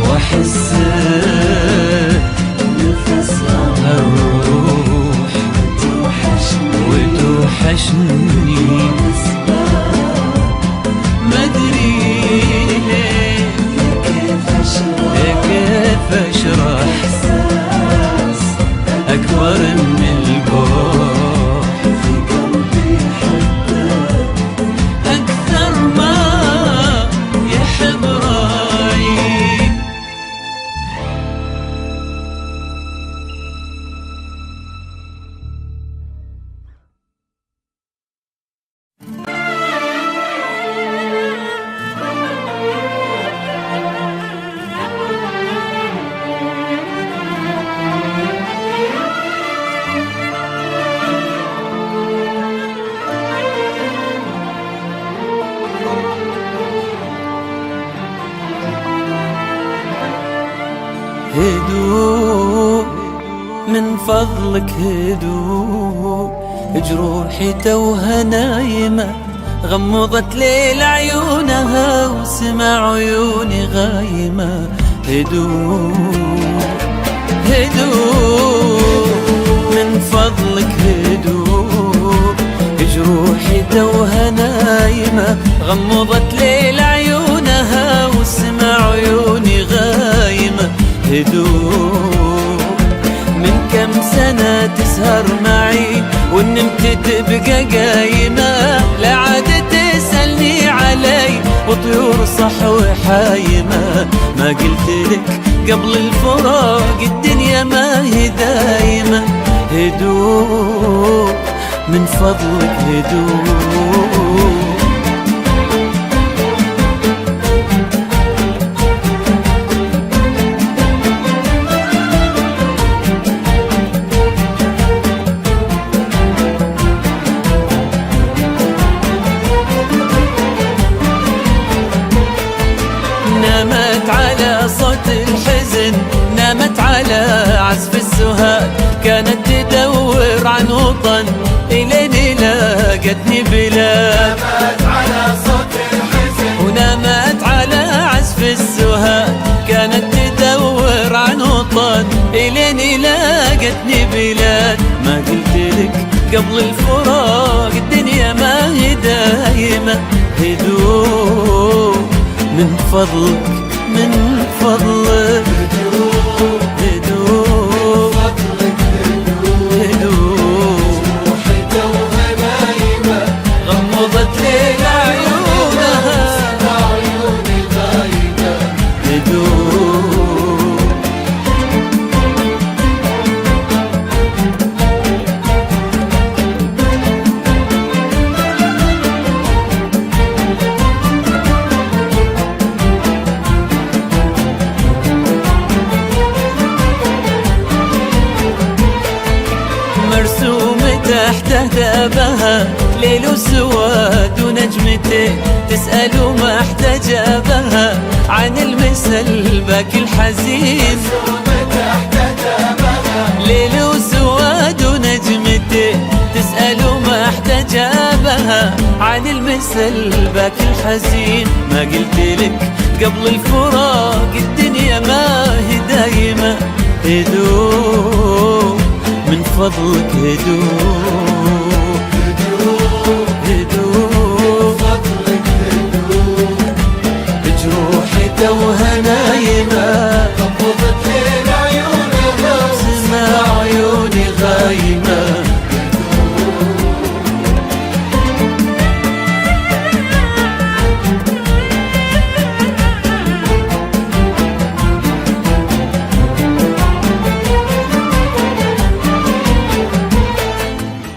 واحس الروح وتوحشني مدري ليه كيف اشرح اكبر من البوح أكثر ما يحب راعي. هدوء من فضلك هدوء، جروحي توها نايمة غمضت ليل عيونها وسمع عيوني غايمة. هدوء هدوء من فضلك هدوء، جروحي توها نايمة غمضت ليل عيونها وسمع عيوني غايمة. هدوء من كم سنة تسهر معي ونمت تبقى قايمة، لا عاد تسألني علي وطيور صحوة حايمة. ما قلت لك قبل الفراق الدنيا ما هي دايمة. هدوء من فضلك هدوء. نامت على صوت الحزن، نامت على عزف السهاد، كانت تدور عن وطن إلين لاقتني بلاد. نامت على صوت الحزن ونامت على عزف السهاد، كانت تدور عن وطن إلين لاقتني بلاد. ما قلت لك قبل الفراق الدنيا ما هي دايمة. هدوء من فضلك من فضلك هدوء هدوء مرسوم تحته ثابها ليل وسواد ونجمتين تسأل وما احتجابها عن المسل باكي الحزين. ليل وسواد ونجمتين تسأل وما احتجابها عن المسل باكي الحزين. ما قلت لك قبل الفراق الدنيا ما هي دايمة، هدوء من فضلك هدوء هدوء فضلك هدوء. جروحي توها نايمة قبضت ليل عيونها سمع عيوني غايمة.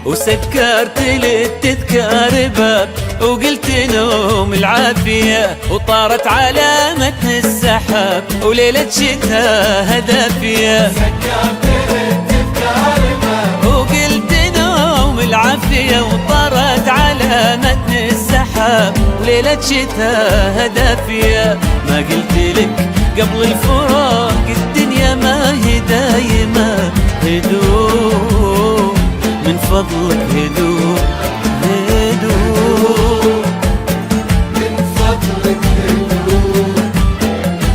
وسكرت للتذكار باب وقلت نوم العافية وطارت على متن السحاب وليلة شتاء هدافية. سكرت للتذكار باب وقلت نوم العافية وطارت على متن السحاب وليلة شتاء هدافية. ما قلت لك قبل الفراق الدنيا ما هي دايمة، هدوء من فضلك هدوء هدوء من فضلك هدوء.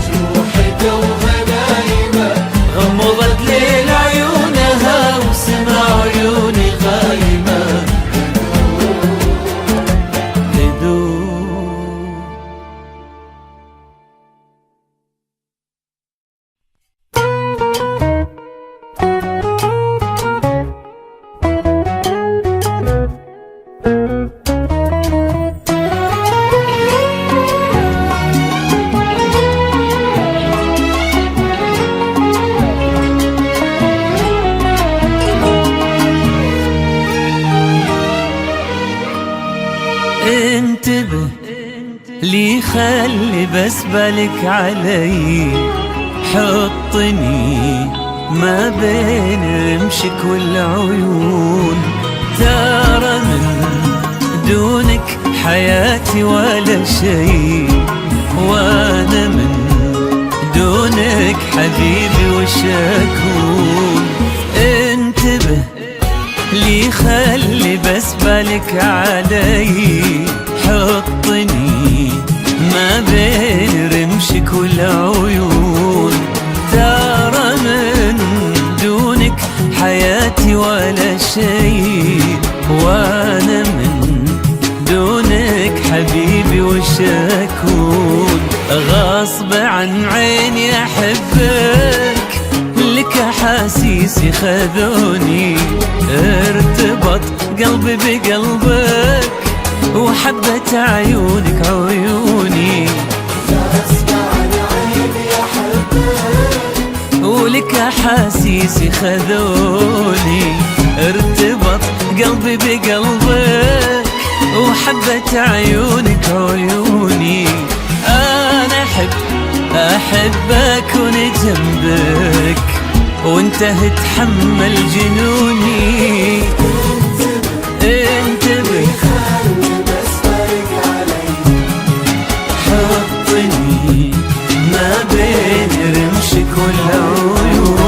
جروحي توها نايمة غمضت ليل عيونها وسمع عيوني غايمة. هدوء انتبه لي خلي بس بالك علي، حطني ما بين رمشك والعيون. ترى من دونك حياتي ولا شيء، وانا من دونك حبيبي وش اكون. انتبه لي خلي بس بالك علي، حطني ما بين رمشك والعيون. ترى من دونك حياتي ولا شيء، وانا من دونك حبيبي وش اكون. غصب عن عيني احبك، لك احاسيسي خذوني، ارتبط قلبي بقلبك وحبت عيونك عيوني. غصب عن عيني احبك ولك احاسيسي خذوني، ارتبط قلبي بقلبك وحبت عيونك عيوني. انا احبك ونجنبك وانت تحمل جنوني. انتبه بس بالك علي، حطني ما بين رمشك والعيون.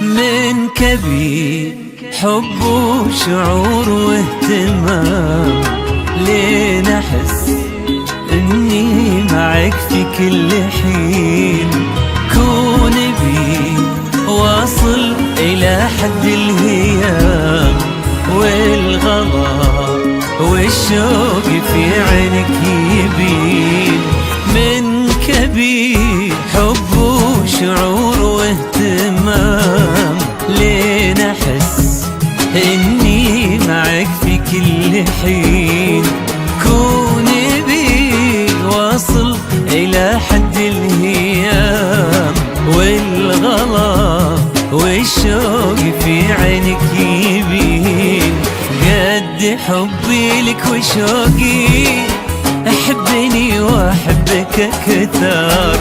من كبير حب وشعور واهتمام، لين احس اني معك في كل حين. كون بي واصل الى حد الهيام والشوق في عينك يبين من كبير حب وشعور واهتمام، لين احس اني معك في كل حين. كوني بي واصل الى حد الهيام، والغلا والشوق في عينك يبين قد حبي لك وشوقي. احبني واحبك اكثر،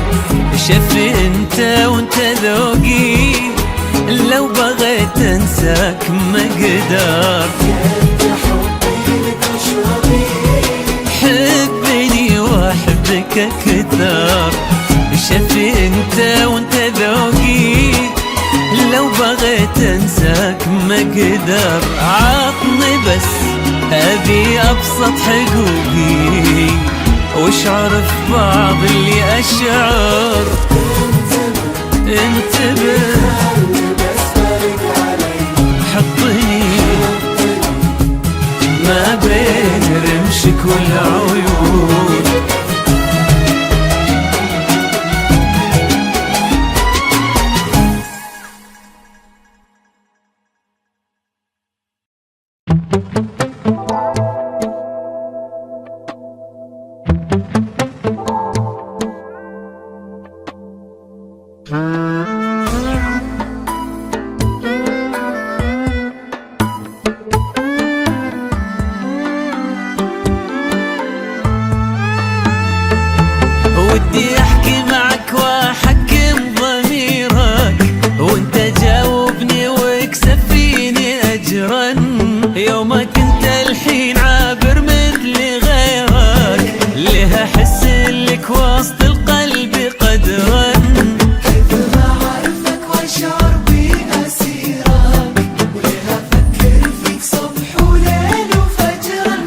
شف انت وانت ذوقي، لو بغيت انساك ما اقدر. حبني واحبك اكثر، شف انت وانت ذوقي، لو بغيت انساك ما اقدر. عطني بس ابي ابسط حقوقي، واشعر في بعض اللي اشعر. انتبه حطني ما بين رمشك والعيون. ودي احكي معك واحكم ضميرك، وانت جاوبني واكسب فيني اجرا. يومك انت الحين عابر مثل غيرك، لها احس لك وسط القلب قدرا. كيف ما اعرفك واشعر باسيرك، ولها افكر فيك صبح وليل وفجرا.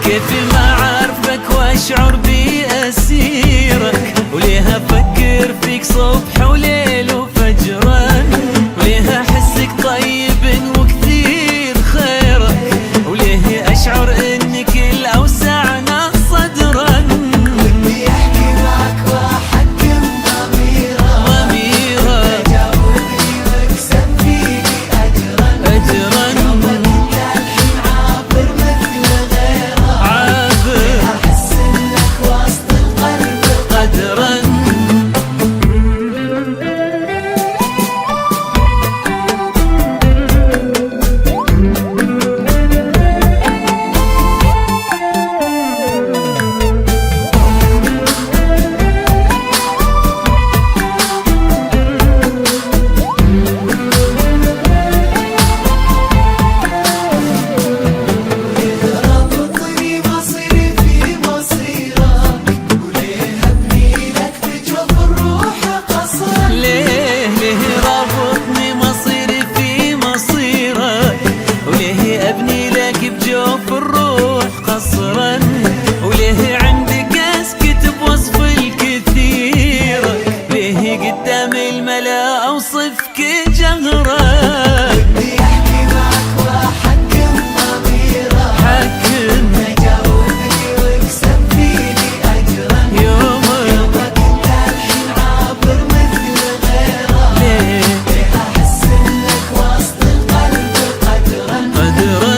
كيف ما اعرفك واشعر باسيرك، وليها افكر فيك صبح وليل وفجرا. وليها احسك طيب وكثير خيرك، وليه اشعر انك الاوسعنا صدرا. ودي احكي معك واحكم ضميرك، تجاوبني واكسب فيني اجرا. يومك انت الحين عابر مثل غيرك، احس انك وسط القلب قدرا. رابطني مصيري في مصيرك، وليه ابني لك بجوف الروح قصرا. ليه رابطني مصيري في مصيرك، وليه ابني لك بجوف الروح قصرا. وليه عندك اسكت بوصف الكثيرك، ليه قدام الملا اوصفك جهرا. ودي احكي معك واحكم ضميرك، حكم تجاوبني واكسب فيني اجرا. يومك انت الحين عابر مثل غيرك، ليه احس انك وسط القلب قدرا. قدرا.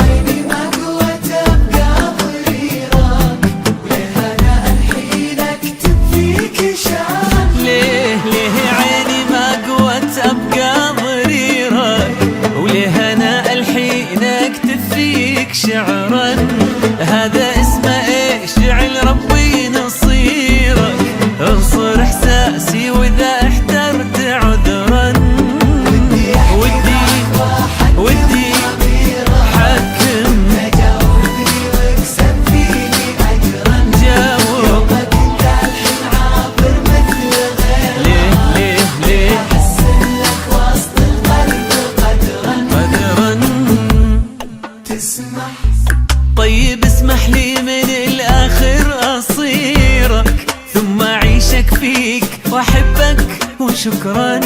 عيني ما قوت ابقى ضريرك، وليه انا الحين اكتب فيك شعر. ليه عيني ما قوت ابقى ضريرك، وليه انا الحين اكتب فيك شعرا. هذا اسمه ايش جعل ربي نصيرك، انصر احساسي واذا احترت عذرا. ودي حكم تجاوبني واكسب فيني اجرا. جاوب. يومك انت الحين عابر مثل غيرك، فيك واحبك وشكرا.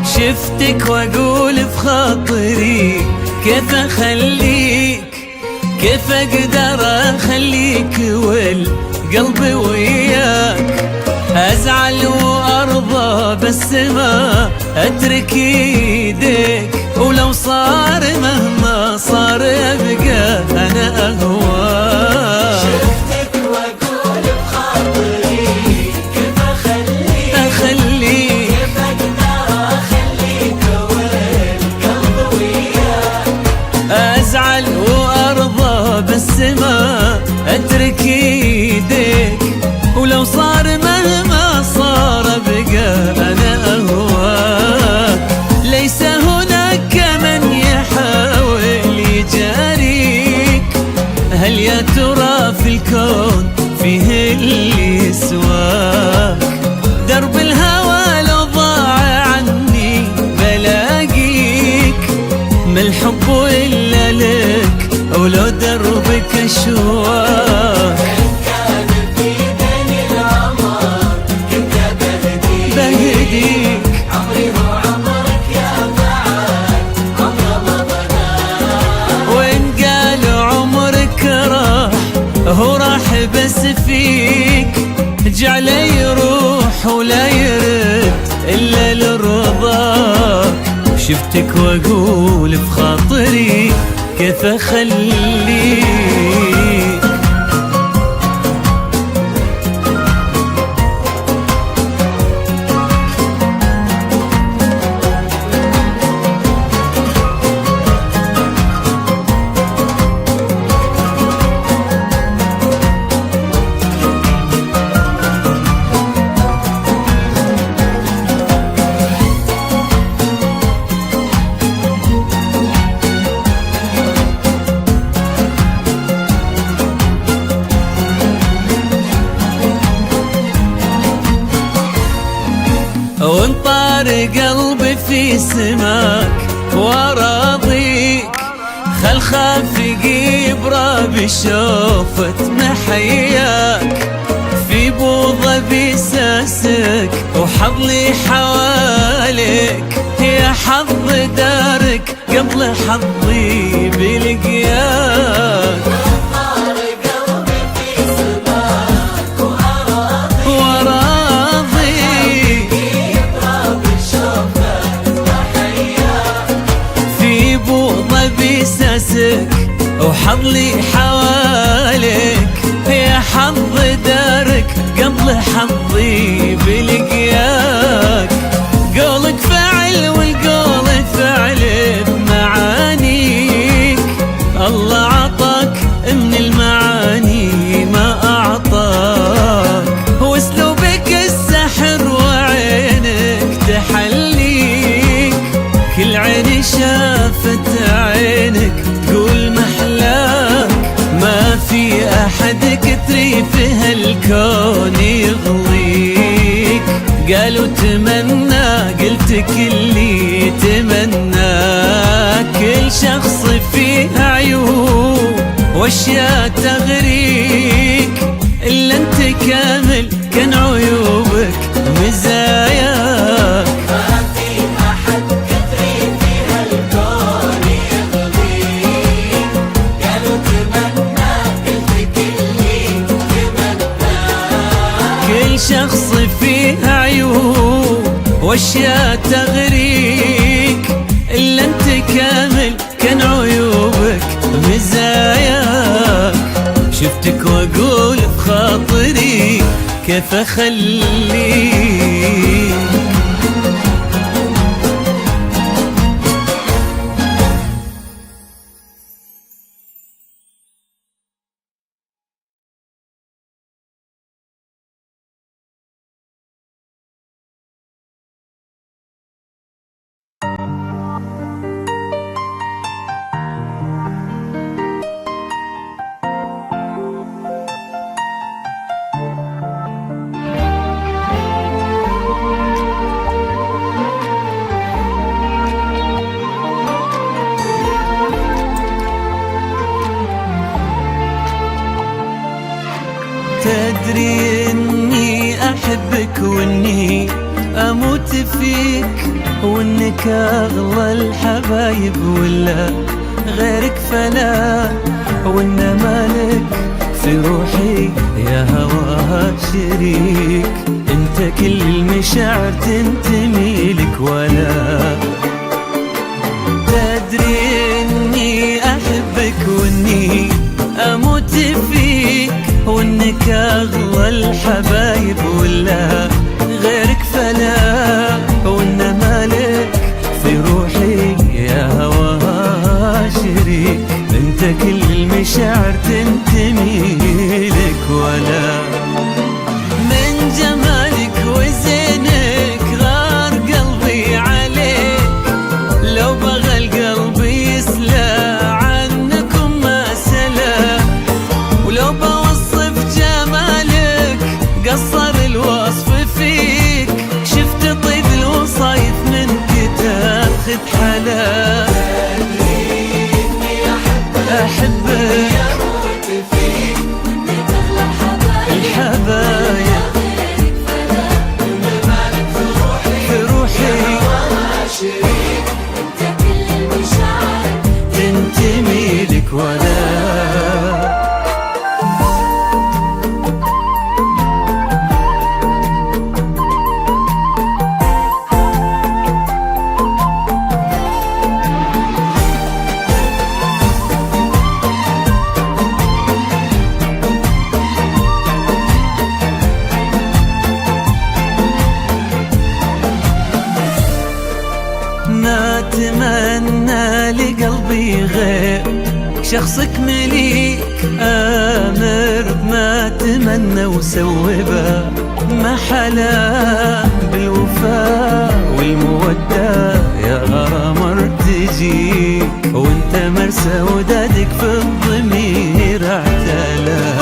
شفتك واقول في خاطري كيف اخليك، كيف اقدر اخليك والقلب وياك. ازعل وارضى بس ما اترك ايديك، ولو صار مهما صار ابقى انا اهواك. شفتك واقول بخاطري كيف اخليك، كيف اقدر اخليك والقلب وياك. ازعل وارضى بس ما اترك ايديك، ولو صار مهما صار بقى انا اهواك. ليس هناك من يحاول يجاريك، هل يا ترى في الكون فيه اللي يسواك؟ درب الهوى لو ضاع عني بلاقيك، ما الحب الا لك ولو دربك اشواك. كان في بين العمر كنت بهديك عمري هو عمرك يا بعد عمره ما ضناك. وإن قالوا عمرك راح هو راح بس فيك، جعله يروح ولا يرد إلا لرضاك. شفتك وأقول في خاطري كيف أخليك. وانطار قلبي في سماك وراضيك، خل خافقي براب شوفت محياك. في بوضة بساسك وحظلي حواليك، يا حظ دارك قبل حظي بلقياك. طار قلبي في سماك وراضي يضرب الشوفة وحياك. في بوضة بساسك وحظلي حواليك، يا حظ دارك قبل حظي بلقياك. قولك فعل والقول فعل بمعانيك، الله عطاك من المعاني ما أعطاك. واسلوبك السحر وعينك تحليك، كل عين شافت عينك تقول محلاك. ما في أحد كتري في هالكون يغضيك، قالوا تمنى قلت كلي تمنى. كل شخص فيه عيوب واشياء تغريك، إلا انت كامل كان عيوبك مزاياك. ما في أحد كثري في هالكون يغضيك، قالوا تمنى قلت كلي تمنى. كل شخص فيه عيوب واشياء تغريك، إلا انت كامل كان عيوبك مزاياك. شفتك واقول بخاطري كيف اخليك. تدري اني احبك واني اموت فيك، وانك اغلى الحبايب ولا غيرك فلا، وان مالك في روحي يا هوا شريك. انت كل المشاعر تنتمي لك ولا تدري اني احبك واني اموت فيك، وانك اغلى الحبايب ولا غيرك فلا، وان مالك في روحي يا هوا شريك. انت كل المشاعر تنتمي لك ولا من جمالك وزينك غار قلبي عليك. لو بغى القلب يسلى عنكم ما سلا، ولو بوصف جمالك قصر الوصف فيك. شفت طيب الوصايف منك تاخذ حلا. أحبك أموت فيك وإنك أغلى الحبايب مالك في روحي ما شريك. أنت كل المشاعر تنتمي لك ولا ما اتمنى لقلبي غير شخصك مليك. امر ما اتمنى وسوبه ما حلا بالوفاء والمودة يا غرام ارتجيك. وانت مرسى ودادك في الضمير اعتلى.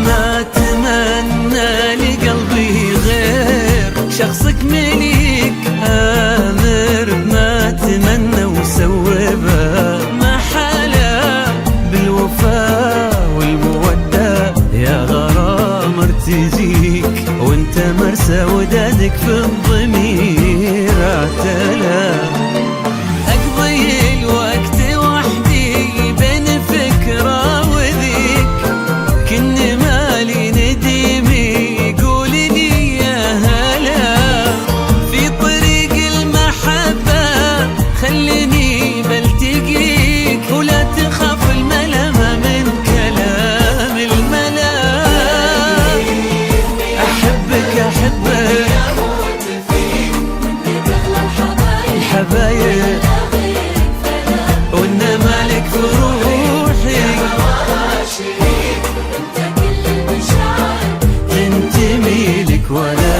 ما اتمنى لقلبي غير شخصك مليك. امر ما اتمنى وسوبه ما حلا بالوفاء والمودة يا غرام ارتجيك. وانت مرسى ودادك في الضمير اعتلى. اقضي الوقت وحدي بين فكرة وذيك. كن مالي نديمي يقول لي يا هلا. في طريق المحبة خليني بلتقيك، ولا تخاف الملامة من كلام الملا. أحبك أحبك أموت فيك وإنك أغلى الحبايب، وإن مالك في روحي ما شريك. أنت كل المشاعر تنتمي لك ولا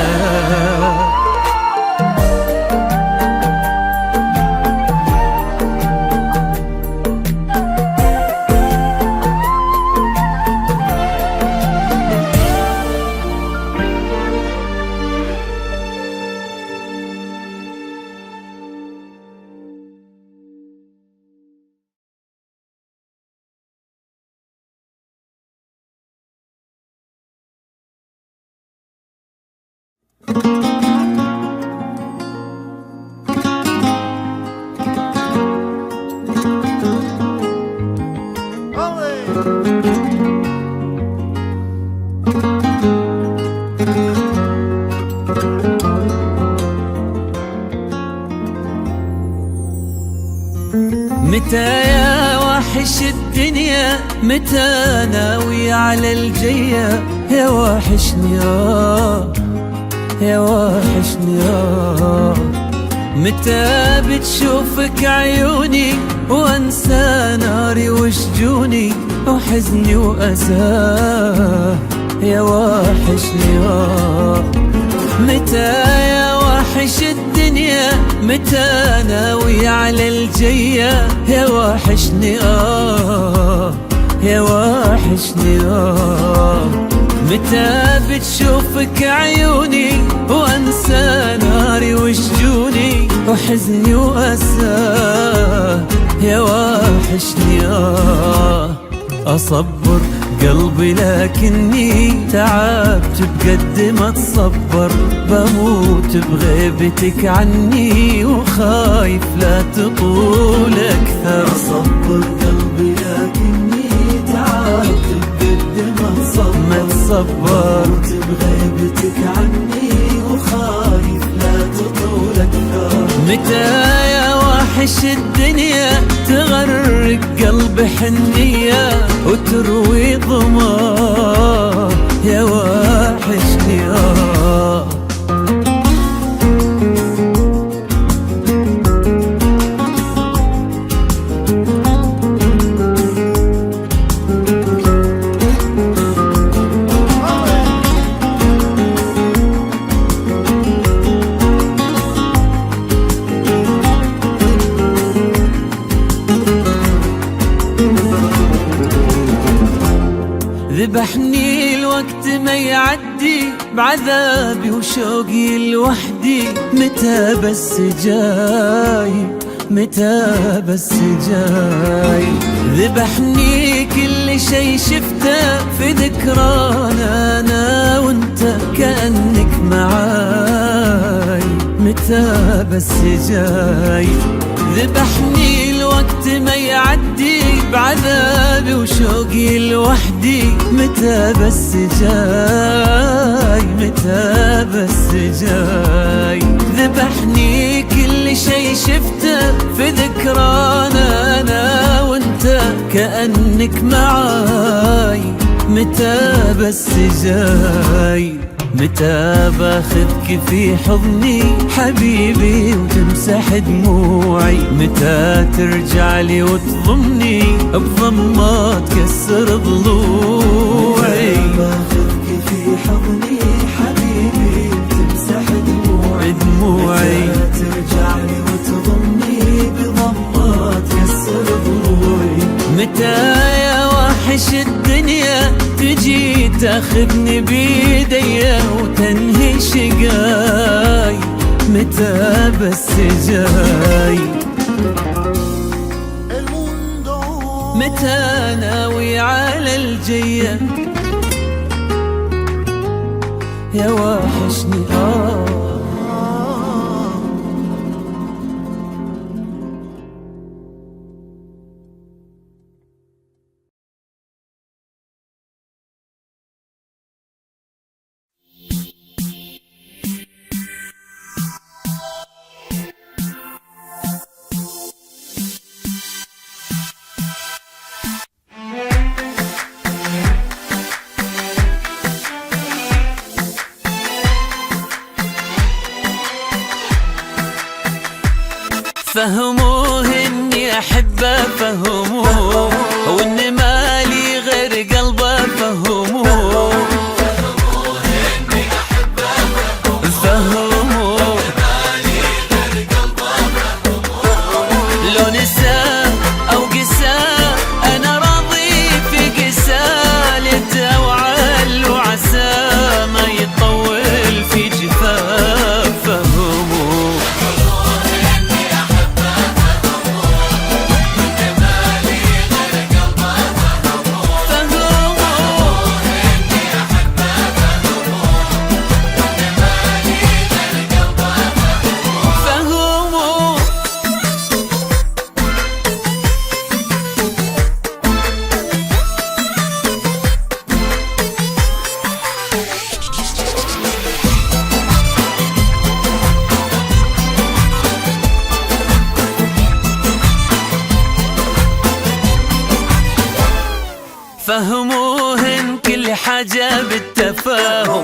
متى يا وحش الدنيا، متى ناوي على الجية؟ يا وحشني يا وحشني متى بتشوفك عيوني وانسى ناري وشجوني وحزني وأساه؟ يا وحشني متى يا وحش الدنيا، متى ناوي على الجية؟ يا وحشني يا وحشني متى بتشوفك عيوني وانسى ناري وشجوني وحزني وأساه؟ يا وحشني أصبر قلبي لكني تعبت بقد ما اتصبر، بموت بغيبتك عني وخايف لا تطول أكثر. أصبر قلبي لكني تعبت بقد ما اتصبر، بموت بغيبتك عني وخايف لا تطول أكثر. متى يا واحش الدنيا تغرق قلب حنية وتروي ظما يا واحشني يا ذبحني الوقت ما يعدي بعذابي وشوقي لوحدي، متى بس جاي متى بس جاي. ذبحني كل شي شفته في ذكرانا أنا وانت كأنك معاي، متى بس جاي. ذبحني الوقت ما يعدي بعذابي وشوقي لوحدي، متى بس جاي متى بس جاي. ذبحني كل شي شفته في ذكرانا أنا وانت كأنك معاي، متى بس جاي. متى باخذك في حضني حبيبي وتمسح دموعي، متى ترجع لي وتضمني بضمة تكسر ضلوعي. باخذك في حضني حبيبي وتمسح دموعي، متى ترجع لي وتضمني بضمة تكسر ضلوعي. متى يا واحش الدنيا تجي تاخذني بيديا وتنهي شقاي، متى بس جاي. متى ناوي على الجية يا واحشني فهموه اني احبه، فهموه وان مالي غير قلبه، فهموه اني احبه، فهموه مالي غير قلبه. لو نسى او قسى انا راضي في قسى، لتوعل وعسى ما يطول في جفاف. فهموه فهموهن كل حاجة بالتفاهم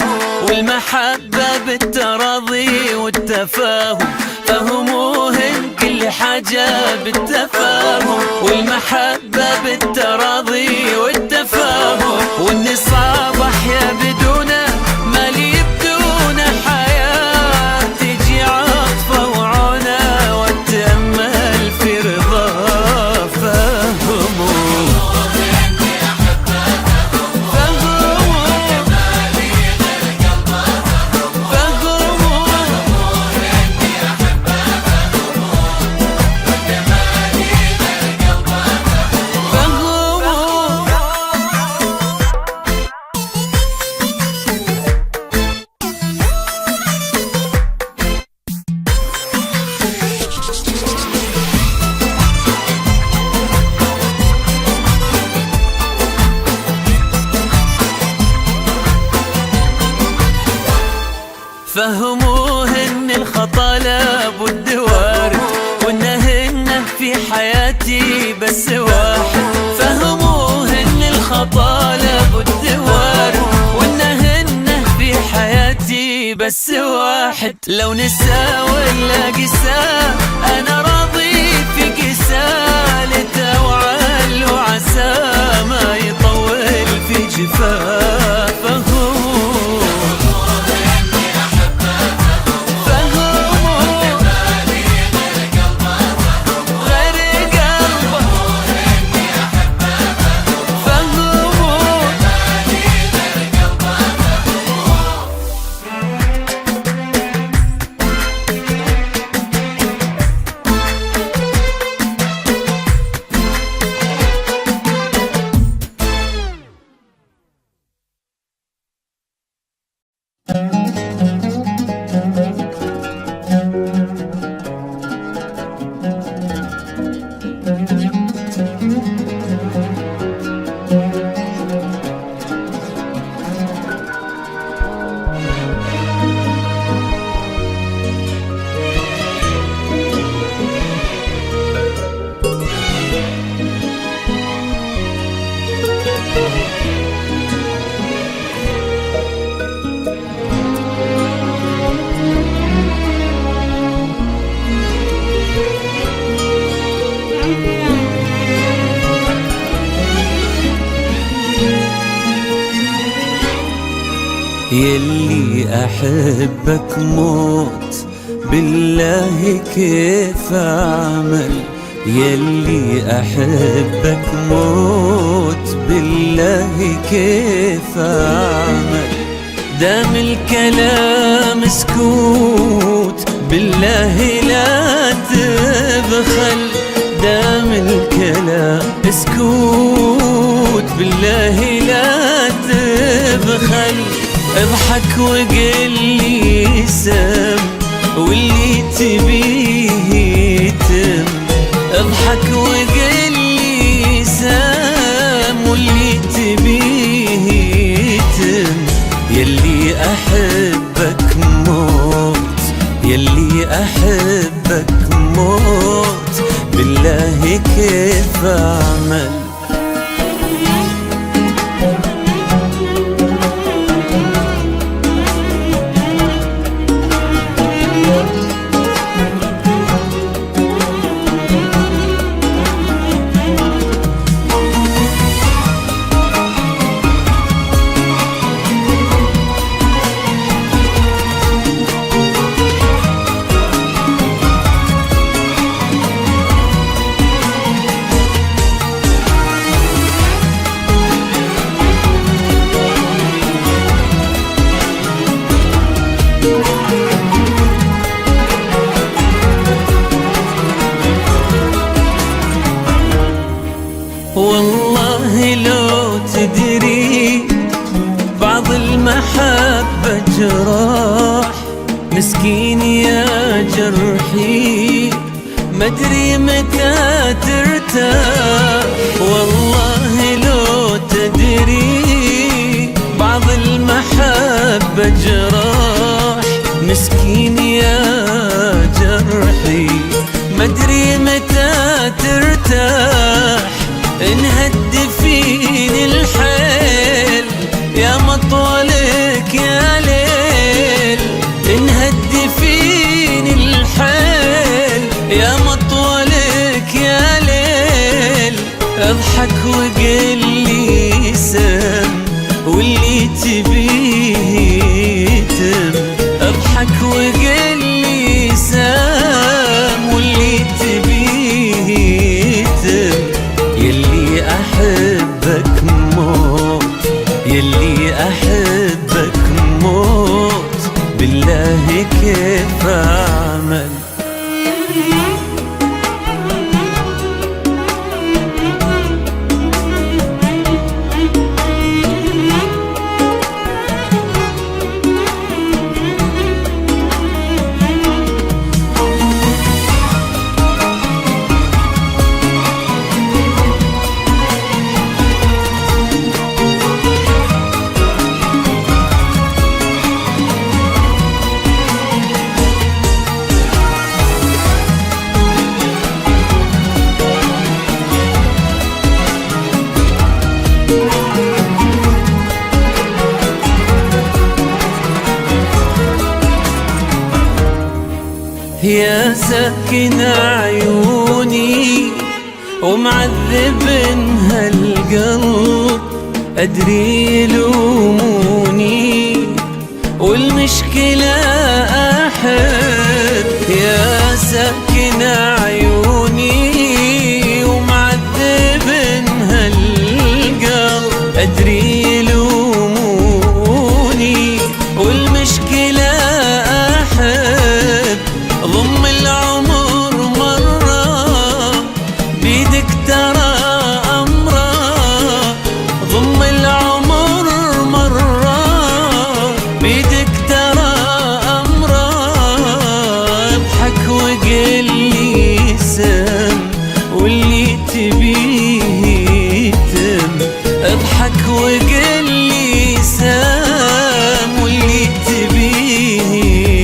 والمحبة بالتراضي والتفاهم. فهموهن كل حاجة بالتفاهم والمحبة بالتراضي والتفاهم. والنصاب أحيا بدونه مالي بدون حياة، تجي عطفة وعونه واتأمل في رضاه. فهموه حياتي بس واحد، فهموه ان الخطا لابد وارد، وانه في حياتي بس واحد. لو نسى ولا قسى انا راضي في قسالته، وعل وعسى ما يطول في جفافه. يلي أحبك موت بالله كيف أعمل، يلي أحبك موت بالله كيف أعمل، دام الكلام سكوت بالله لا تبخل، دام الكلام سكوت بالله لا تبخل. اضحك وقل لي سم واللي تبيه يتم، اضحك وقل لي سم واللي تبيه يتم. يلي أحبك موت، يلي أحبك موت بالله كيف أعمل. والله لو تدري بعض المحبة جراح، مسكين يا جرحي مدري متى ترتاح. والله لو تدري بعض المحبة جراح، مسكين يا جرحي مدري متى ترتاح. انهد فيني الحيل يا مطولك يا ليل، انهد فيني الحيل يا مطولك يا ليل. اضحك وقل لي سم واللي تبيه يتم، اضحك وقل لي سم واللي تبيه يتم. يلي أحبك موت، يلي أحبك موت بالله كيف أعمل. يا ساكن عيوني ومعذب هالقلب، أدري يلوموني والمشكلة أحب. يا ساكن عيوني ومعذب هالقلب، أدري يلوموني والمشكلة أحب. ضم العمر مرة بيدك ترى أمره، ضم العمر مرة بيدك ترى أمره. اضحك وقل لي سم واللي تبيه يتم، اضحك وقل لي سم واللي تبيه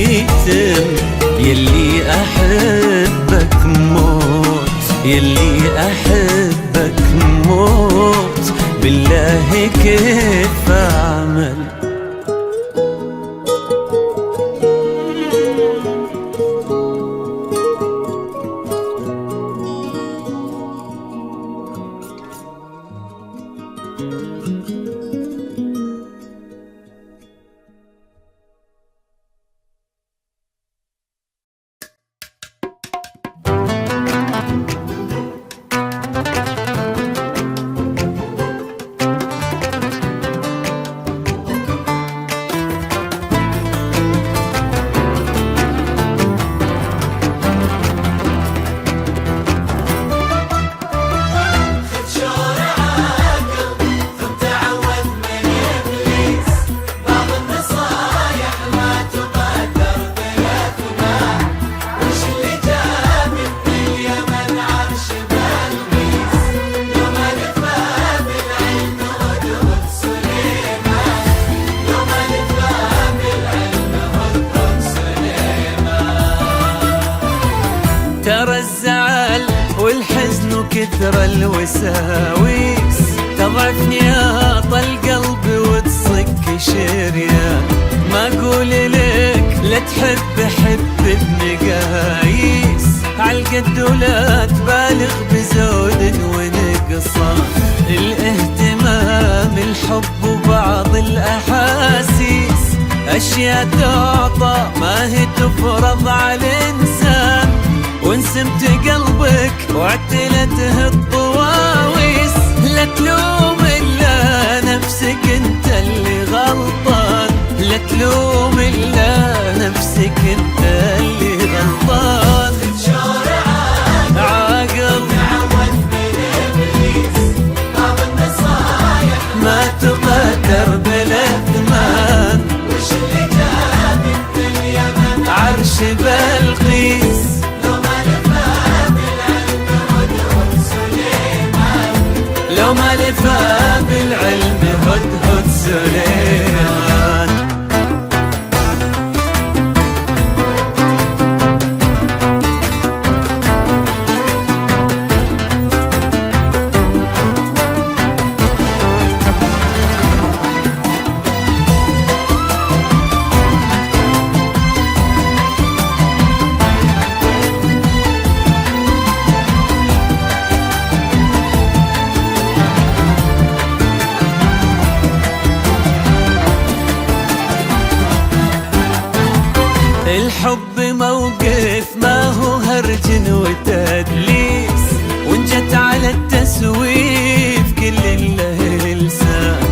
يتم. يلي أحبك موت، يلي أحبك موت، بالله كيف أعمل؟ ترى الزعل والحزن وكثر الوساويس تضعفني اعطى القلب وتصك شريان. ما اقول لك لا تحب، حب بمقاييس عالقد ولا تبالغ بزود ونقصان. الاهتمام الحب وبعض الاحاسيس اشياء تعطى ما هي تفرض على الانسان. وانسمت قلبك وعتلته الطواويس، لا تلوم الا نفسك انت اللي غلطان، لا تلوم الا نفسك انت اللي غلطان. عاقل تعود من ابليس بعض النصايح ما تقدر بلا ثمان. وش اللي جاب الدنيا من عرش بلقيس لو ما لفى بالعلم هدهد سليمان. الحب موقف ما هو هرج وتدليس، وان جت على التسويف كل له لسان.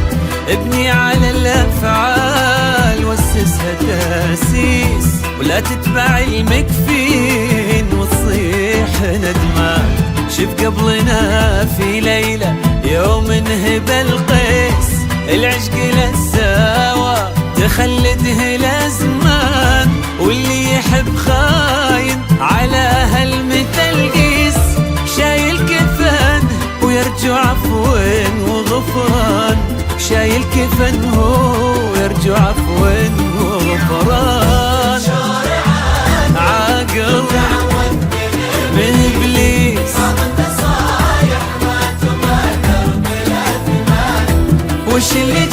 ابني على الافعال واسسها تاسيس، ولا تتبع المكفين وتصيح ندمان. شف قبلنا في ليلة يوم انهب القيس، العشق للساوى تخلده لازمان. واللي يحب خاين على هالمثل قيس، شايل كفن ويرجو عفو وغفران، شايل كفن هو يرجو عفو وغفران. عاقل من ابليس وش اللي